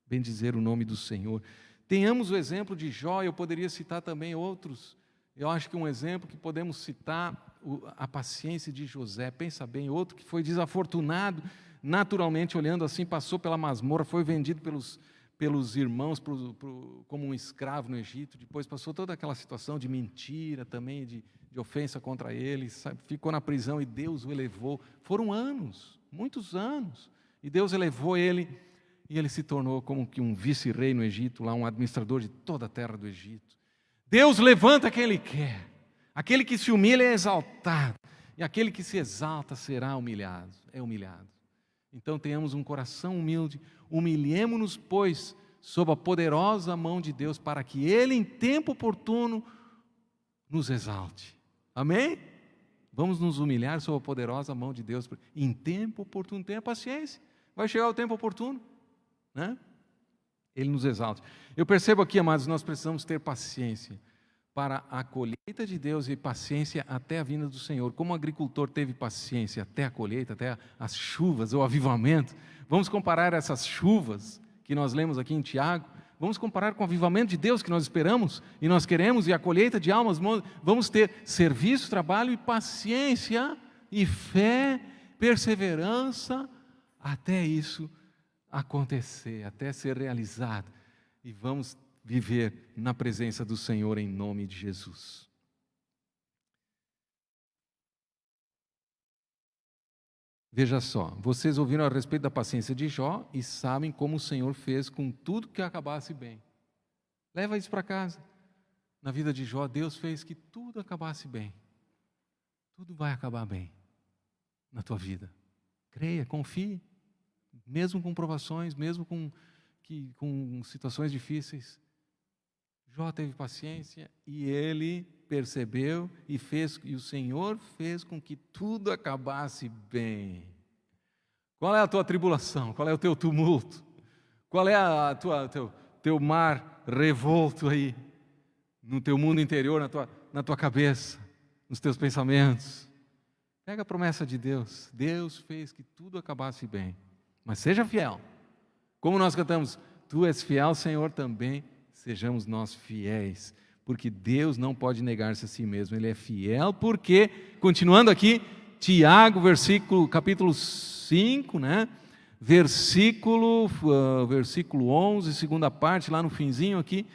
Bendizer o nome do Senhor. Tenhamos o exemplo de Jó, eu poderia citar também outros. Eu acho que um exemplo que podemos citar, a paciência de José. Pensa bem, outro que foi desafortunado, naturalmente olhando assim, passou pela masmorra, foi vendido pelos irmãos como um escravo no Egito, depois passou toda aquela situação de mentira também, de ofensa contra ele, ficou na prisão e Deus o elevou. Foram anos, muitos anos, e Deus elevou ele, e ele se tornou como que um vice-rei no Egito, lá um administrador de toda a terra do Egito. Deus levanta quem Ele quer, aquele que se humilha é exaltado, e aquele que se exalta será humilhado, é humilhado. Então tenhamos um coração humilde, humilhemo-nos, pois, sob a poderosa mão de Deus, para que Ele, em tempo oportuno, nos exalte. Amém? Vamos nos humilhar sob a poderosa mão de Deus, em tempo oportuno. Tenha paciência, vai chegar o tempo oportuno, né? Ele nos exalte. Eu percebo aqui, amados, nós precisamos ter paciência para a colheita de Deus e paciência até a vinda do Senhor. Como o agricultor teve paciência até a colheita, até as chuvas, o avivamento, vamos comparar essas chuvas que nós lemos aqui em Tiago, vamos comparar com o avivamento de Deus que nós esperamos e nós queremos, e a colheita de almas. Vamos ter serviço, trabalho e paciência e fé, perseverança, até isso acontecer, até ser realizado, e vamos viver na presença do Senhor em nome de Jesus. Veja só, vocês ouviram a respeito da paciência de Jó e sabem como o Senhor fez com tudo que acabasse bem. Leva isso para casa. Na vida de Jó, Deus fez que tudo acabasse bem. Tudo vai acabar bem na tua vida. Creia, confie. Mesmo com provações, mesmo com situações difíceis, Jó teve paciência e ele percebeu e o Senhor fez com que tudo acabasse bem. Qual é a tua tribulação? Qual é o teu tumulto? Qual é teu mar revolto aí, no teu mundo interior, na tua cabeça, nos teus pensamentos? Pega a promessa de Deus. Deus fez que tudo acabasse bem. Mas seja fiel. Como nós cantamos, Tu és fiel, Senhor, também sejamos nós fiéis. Porque Deus não pode negar-se a si mesmo. Ele é fiel porque, continuando aqui, Tiago, capítulo 5, né? Versículo 11, segunda parte, lá no finzinho aqui.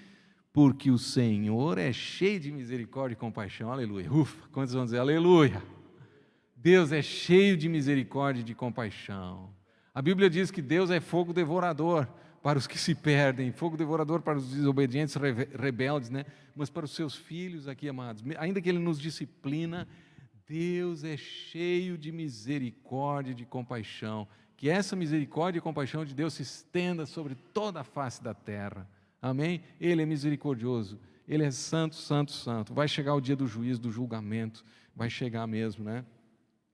Porque o Senhor é cheio de misericórdia e compaixão. Aleluia. Ufa, quantos vão dizer aleluia? Deus é cheio de misericórdia e de compaixão. A Bíblia diz que Deus é fogo devorador para os que se perdem, fogo devorador para os desobedientes rebeldes, né? Mas para os seus filhos aqui, amados, ainda que Ele nos disciplina, Deus é cheio de misericórdia e de compaixão. Que essa misericórdia e compaixão de Deus se estenda sobre toda a face da terra. Amém? Ele é misericordioso, Ele é santo, santo, santo. Vai chegar o dia do juízo, do julgamento, vai chegar mesmo, né?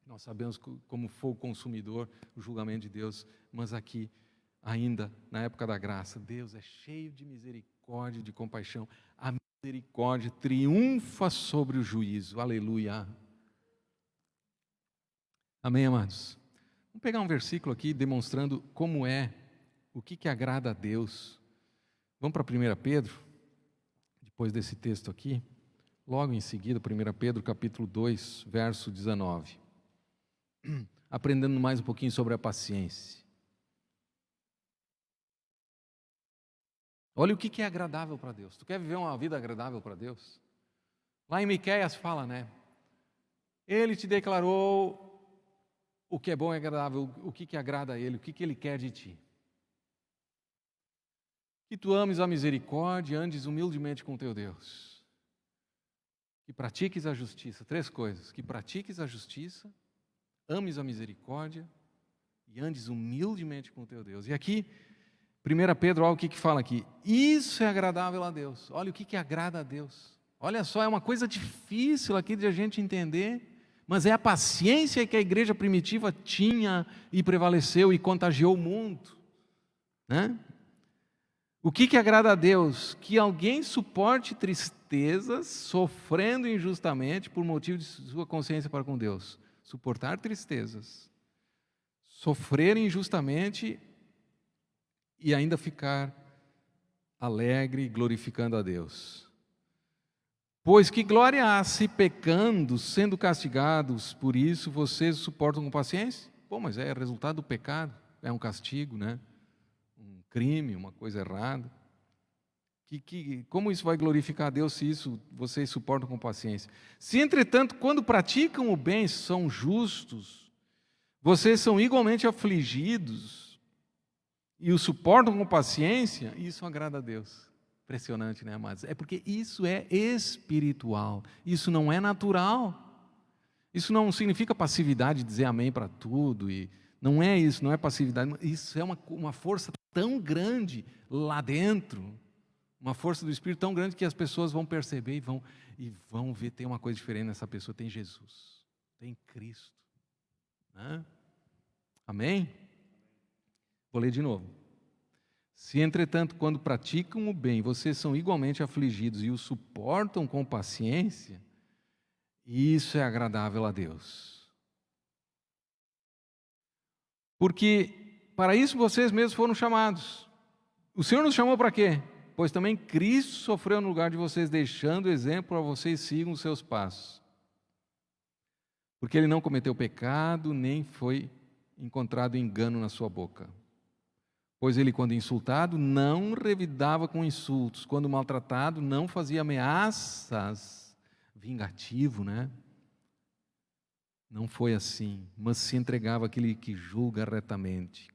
Nós sabemos como fogo consumidor o julgamento de Deus, mas aqui, ainda na época da graça, Deus é cheio de misericórdia e de compaixão. A misericórdia triunfa sobre o juízo. Aleluia. Amém, amados? Vamos pegar um versículo aqui demonstrando como o que agrada a Deus. Vamos para 1 Pedro, depois desse texto aqui, logo em seguida, 1 Pedro capítulo 2, verso 19. Aprendendo mais um pouquinho sobre a paciência. Olha o que é agradável para Deus. Tu quer viver uma vida agradável para Deus? Lá em Miqueias fala, né? Ele te declarou o que é bom e agradável, o que agrada a Ele, o que Ele quer de ti. Que tu ames a misericórdia e andes humildemente com teu Deus. Que pratiques a justiça. 3 coisas. Que pratiques a justiça, ames a misericórdia e andes humildemente com o teu Deus. E aqui, 1 Pedro, olha o que fala aqui. Isso é agradável a Deus. Olha o que agrada a Deus. Olha só, é uma coisa difícil aqui de a gente entender, mas é a paciência que a igreja primitiva tinha e prevaleceu e contagiou o mundo, né? O que agrada a Deus? Que alguém suporte tristezas, sofrendo injustamente por motivo de sua consciência para com Deus. Suportar tristezas, sofrer injustamente e ainda ficar alegre, glorificando a Deus. Pois que glória há se pecando, sendo castigados, por isso vocês suportam com paciência? Bom, mas é resultado do pecado, é um castigo, né? Um crime, uma coisa errada. Como isso vai glorificar a Deus se isso vocês suportam com paciência? Se, entretanto, quando praticam o bem, são justos, vocês são igualmente afligidos e o suportam com paciência, isso agrada a Deus. Impressionante, né, amados? É porque isso é espiritual, isso não é natural. Isso não significa passividade, dizer amém para tudo, e não é isso, não é passividade, isso é uma força tão grande lá dentro, uma força do Espírito tão grande que as pessoas vão perceber e vão ver, tem uma coisa diferente nessa pessoa, tem Jesus, tem Cristo. Né? Amém? Vou ler de novo. Se, entretanto, quando praticam o bem, vocês são igualmente afligidos e o suportam com paciência, isso é agradável a Deus. Porque para isso vocês mesmos foram chamados. O Senhor nos chamou para quê? Pois também Cristo sofreu no lugar de vocês, deixando exemplo para vocês sigam os seus passos. Porque ele não cometeu pecado, nem foi encontrado engano na sua boca. Pois ele, quando insultado, não revidava com insultos. Quando maltratado, não fazia ameaças. Vingativo, né? Não foi assim, mas se entregava àquele que julga retamente.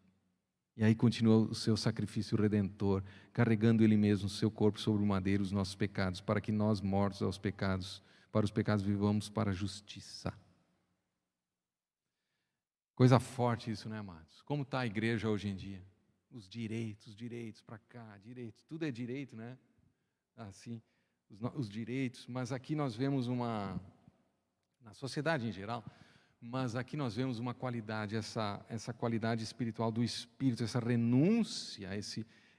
E aí continua o seu sacrifício redentor, carregando ele mesmo o seu corpo sobre o madeiro, os nossos pecados, para que nós, mortos aos pecados, para os pecados vivamos para a justiça. Coisa forte isso, né, amados? Como está a igreja hoje em dia? Os direitos para cá, direitos, tudo é direito, né? Assim, os direitos, mas aqui nós vemos na sociedade em geral, mas aqui nós vemos uma qualidade, essa qualidade espiritual do Espírito, essa renúncia,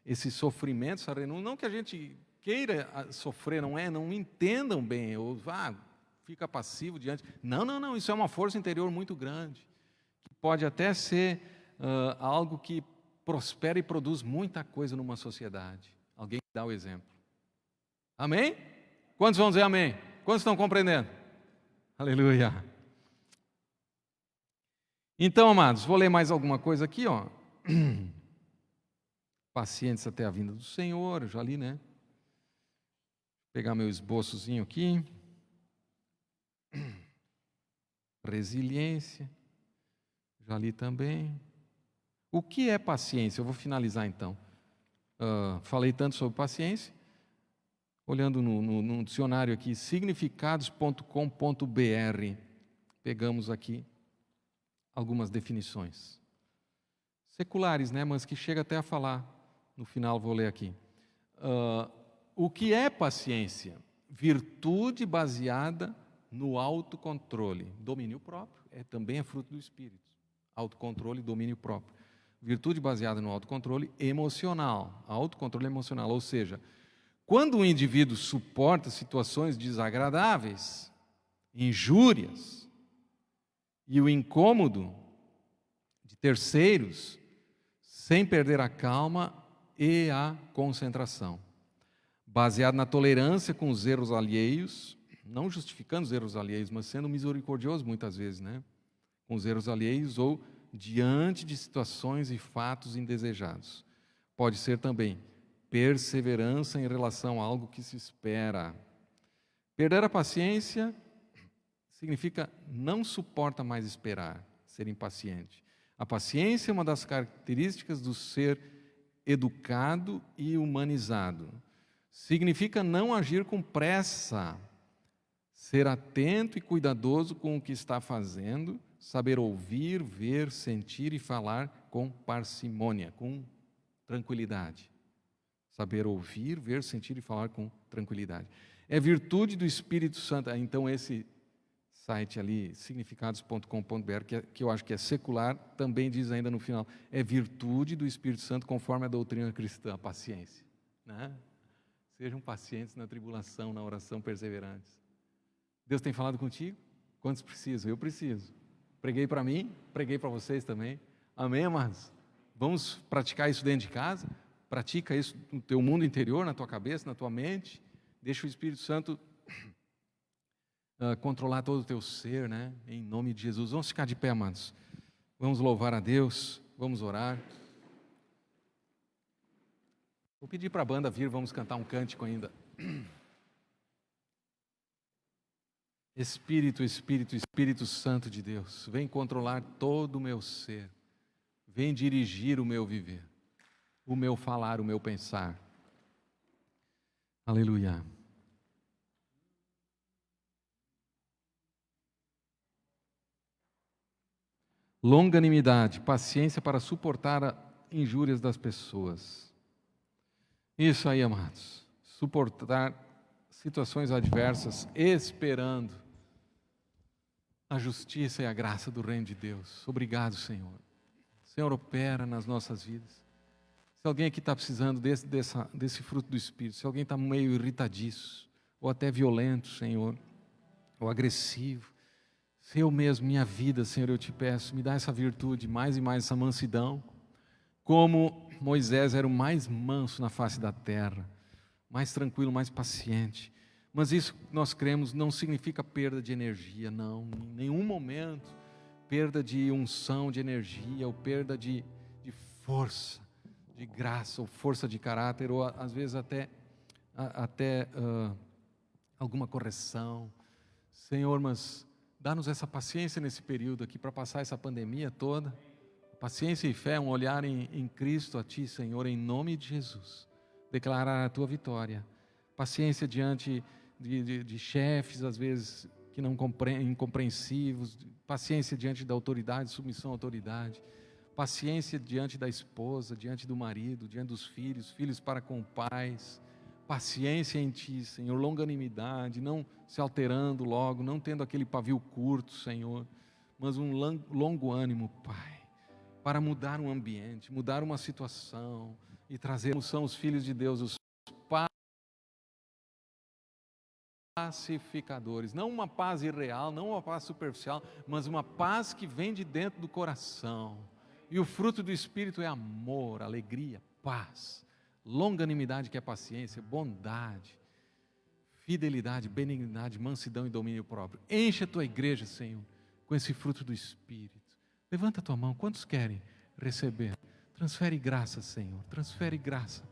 esse sofrimento, essa renúncia, não que a gente queira sofrer, não entendam bem, ou fica passivo diante, não, isso é uma força interior muito grande, que pode até ser algo que prospera e produz muita coisa numa sociedade. Alguém dá o exemplo. Amém? Quantos vão dizer amém? Quantos estão compreendendo? Aleluia. Então, amados, vou ler mais alguma coisa aqui, ó. Pacientes até a vinda do Senhor, eu já li, né? Vou pegar meu esboçozinho aqui. Resiliência, já li também. O que é paciência? Eu vou finalizar então. Falei tanto sobre paciência. Olhando no dicionário aqui, significados.com.br, pegamos aqui algumas definições. Seculares, né? Mas que chega até a falar. No final vou ler aqui. O que é paciência? Virtude baseada no autocontrole. Domínio próprio também é fruto do Espírito. Autocontrole e domínio próprio. Virtude baseada no autocontrole emocional. Autocontrole emocional, ou seja, quando um indivíduo suporta situações desagradáveis, injúrias e o incômodo de terceiros, sem perder a calma e a concentração. Baseado na tolerância com os erros alheios, não justificando os erros alheios, mas sendo misericordioso muitas vezes, né? Com os erros alheios ou diante de situações e fatos indesejados. Pode ser também perseverança em relação a algo que se espera. Perder a paciência significa não suporta mais esperar, ser impaciente. A paciência é uma das características do ser educado e humanizado. Significa não agir com pressa, ser atento e cuidadoso com o que está fazendo, saber ouvir, ver, sentir e falar com parcimônia, com tranquilidade. Saber ouvir, ver, sentir e falar com tranquilidade. É virtude do Espírito Santo. Então esse site ali, significados.com.br, que eu acho que é secular, também diz ainda no final, é virtude do Espírito Santo conforme a doutrina cristã, a paciência. Né? Sejam pacientes na tribulação, na oração perseverantes. Deus tem falado contigo? Quantos precisam? Eu preciso. Preguei para mim, preguei para vocês também. Amém, amados? Vamos praticar isso dentro de casa? Pratica isso no teu mundo interior, na tua cabeça, na tua mente. Deixa o Espírito Santo controlar todo o teu ser, né? Em nome de Jesus. Vamos ficar de pé, amados. Vamos louvar a Deus. Vamos orar. Vou pedir para a banda vir, vamos cantar um cântico ainda. Espírito, Espírito, Espírito Santo de Deus, vem controlar todo o meu ser, vem dirigir o meu viver, o meu falar, o meu pensar. Aleluia. Longanimidade, paciência para suportar as injúrias das pessoas. Isso aí, amados. Suportar situações adversas, esperando a justiça e a graça do reino de Deus. Obrigado, Senhor. Senhor, opera nas nossas vidas. Se alguém aqui está precisando desse fruto do Espírito, se alguém está meio irritadiço, ou até violento, Senhor, ou agressivo, se eu mesmo, minha vida, Senhor, eu te peço, me dá essa virtude, mais e mais essa mansidão, como Moisés era o mais manso na face da terra, mais tranquilo, mais paciente. Mas isso, nós cremos, não significa perda de energia, não, em nenhum momento, perda de unção, de energia, ou perda de força, de graça, ou força de caráter, ou às vezes até alguma correção. Senhor, mas dá-nos essa paciência nesse período aqui, para passar essa pandemia toda. Paciência e fé, um olhar em Cristo a Ti, Senhor, em nome de Jesus. Declarar a Tua vitória. Paciência diante de chefes, às vezes, que não incompreensivos. Paciência diante da autoridade, submissão à autoridade. Paciência diante da esposa, diante do marido, diante dos filhos, filhos para com pais. Paciência em Ti, Senhor, longanimidade, não se alterando logo, não tendo aquele pavio curto, Senhor, mas um longo ânimo, Pai, para mudar um ambiente, mudar uma situação e trazer, como são os filhos de Deus, os pacificadores, não uma paz irreal, não uma paz superficial, mas uma paz que vem de dentro do coração. E o fruto do Espírito é amor, alegria, paz, longanimidade, que é paciência, bondade, fidelidade, benignidade, mansidão e domínio próprio. Enche a tua igreja, Senhor, com esse fruto do Espírito. Levanta a tua mão, quantos querem receber? Transfere graça, Senhor, transfere graça.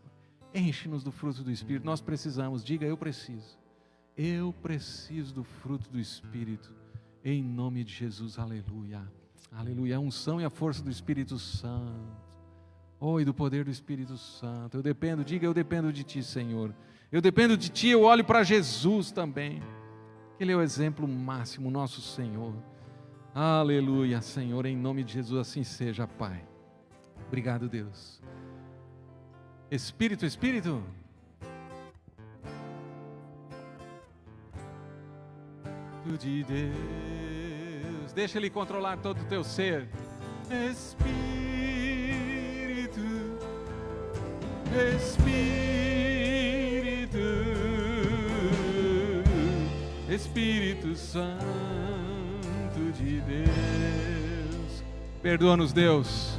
Enche-nos do fruto do Espírito, nós precisamos, diga eu preciso. Eu preciso do fruto do Espírito, em nome de Jesus, aleluia. Aleluia, a unção e a força do Espírito Santo. Oh, e do poder do Espírito Santo. Eu dependo, diga eu dependo de Ti, Senhor. Eu dependo de Ti, eu olho para Jesus também. Ele é o exemplo máximo, nosso Senhor. Aleluia, Senhor, em nome de Jesus, assim seja, Pai. Obrigado, Deus. Espírito, Espírito. De Deus, deixa Ele controlar todo o teu ser. Espírito, Espírito, Espírito Santo de Deus. Perdoa-nos, Deus.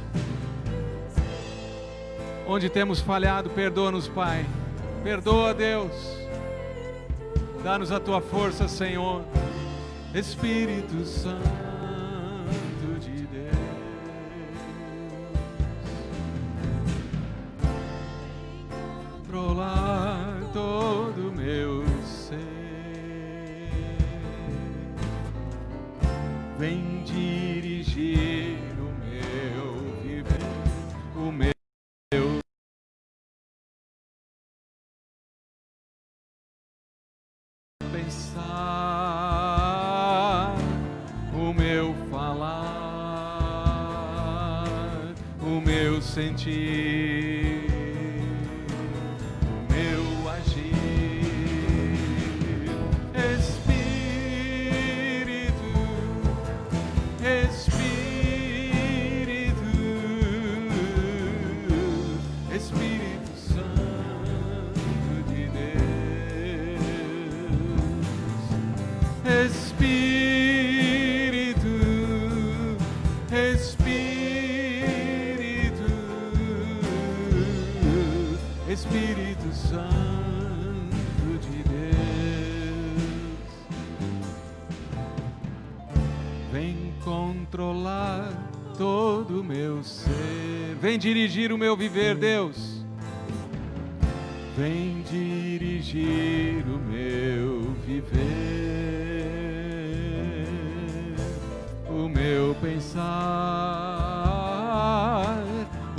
Onde temos falhado, perdoa-nos, Pai. Perdoa, Deus. Dá-nos a Tua força, Senhor. Espírito Santo de Deus, controlar todo o meu ser, vem dirigir o meu viver, o meu pensar, o meu falar, o meu sentir, o meu agir. Espírito, Espírito, Espírito Santo de Deus. Espírito, Espírito, Espírito Santo de Deus, vem controlar todo o meu ser, vem dirigir o meu viver, Deus. vem dirigir o meu viver, o meu pensar,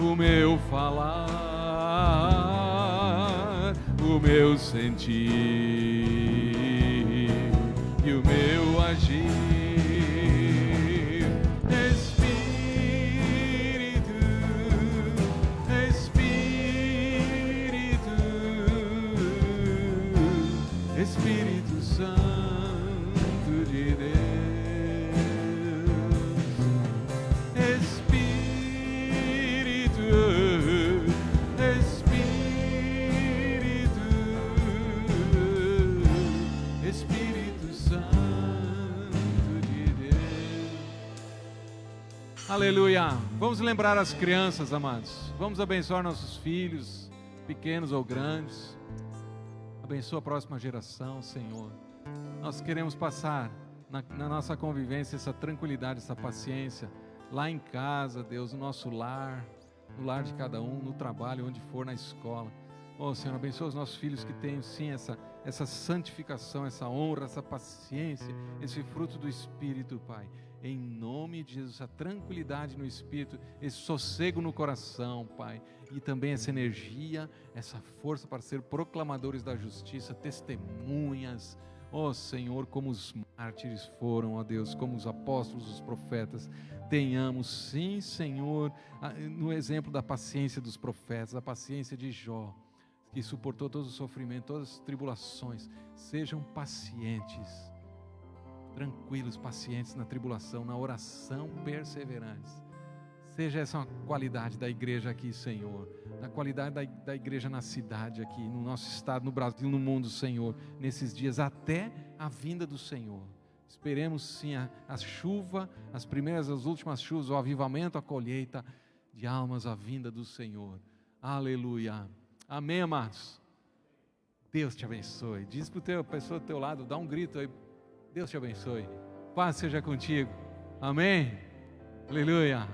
o meu falar, o meu sentir e o meu agir. Espírito Santo de Deus, Espírito, Espírito Santo de Deus. Aleluia! Vamos lembrar as crianças, amados. Vamos abençoar nossos filhos, pequenos ou grandes. Abençoa a próxima geração, Senhor. Nós queremos passar na nossa convivência essa tranquilidade, essa paciência, lá em casa, Deus, no nosso lar, no lar de cada um, no trabalho, onde for, na escola. Oh, Senhor, abençoa os nossos filhos que tenham, sim, essa santificação, essa honra, essa paciência, esse fruto do Espírito, Pai. Em nome de Jesus, essa tranquilidade no Espírito, esse sossego no coração, Pai. E também essa energia, essa força para ser proclamadores da justiça, testemunhas. Ó Senhor, como os mártires foram, ó Deus, como os apóstolos, os profetas. Tenhamos, sim, Senhor, no exemplo da paciência dos profetas, a paciência de Jó, que suportou todo o sofrimento, todas as tribulações. Sejam pacientes, tranquilos, pacientes na tribulação, na oração, perseverantes. Seja essa uma qualidade da igreja aqui, Senhor, na qualidade da igreja na cidade aqui, no nosso estado, no Brasil, no mundo, Senhor, nesses dias até a vinda do Senhor. Esperemos sim a chuva, as primeiras, as últimas chuvas, o avivamento, a colheita de almas, a vinda do Senhor. Aleluia. Amém, amados? Deus te abençoe. Diz para a pessoa do teu lado, dá um grito aí. Deus te abençoe. Paz seja contigo. Amém? Aleluia.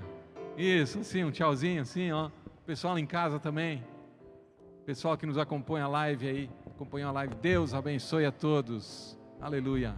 Isso, assim, um tchauzinho, assim, ó. Pessoal em casa também. Pessoal que nos acompanha a live aí, acompanhou a live. Deus abençoe a todos. Aleluia.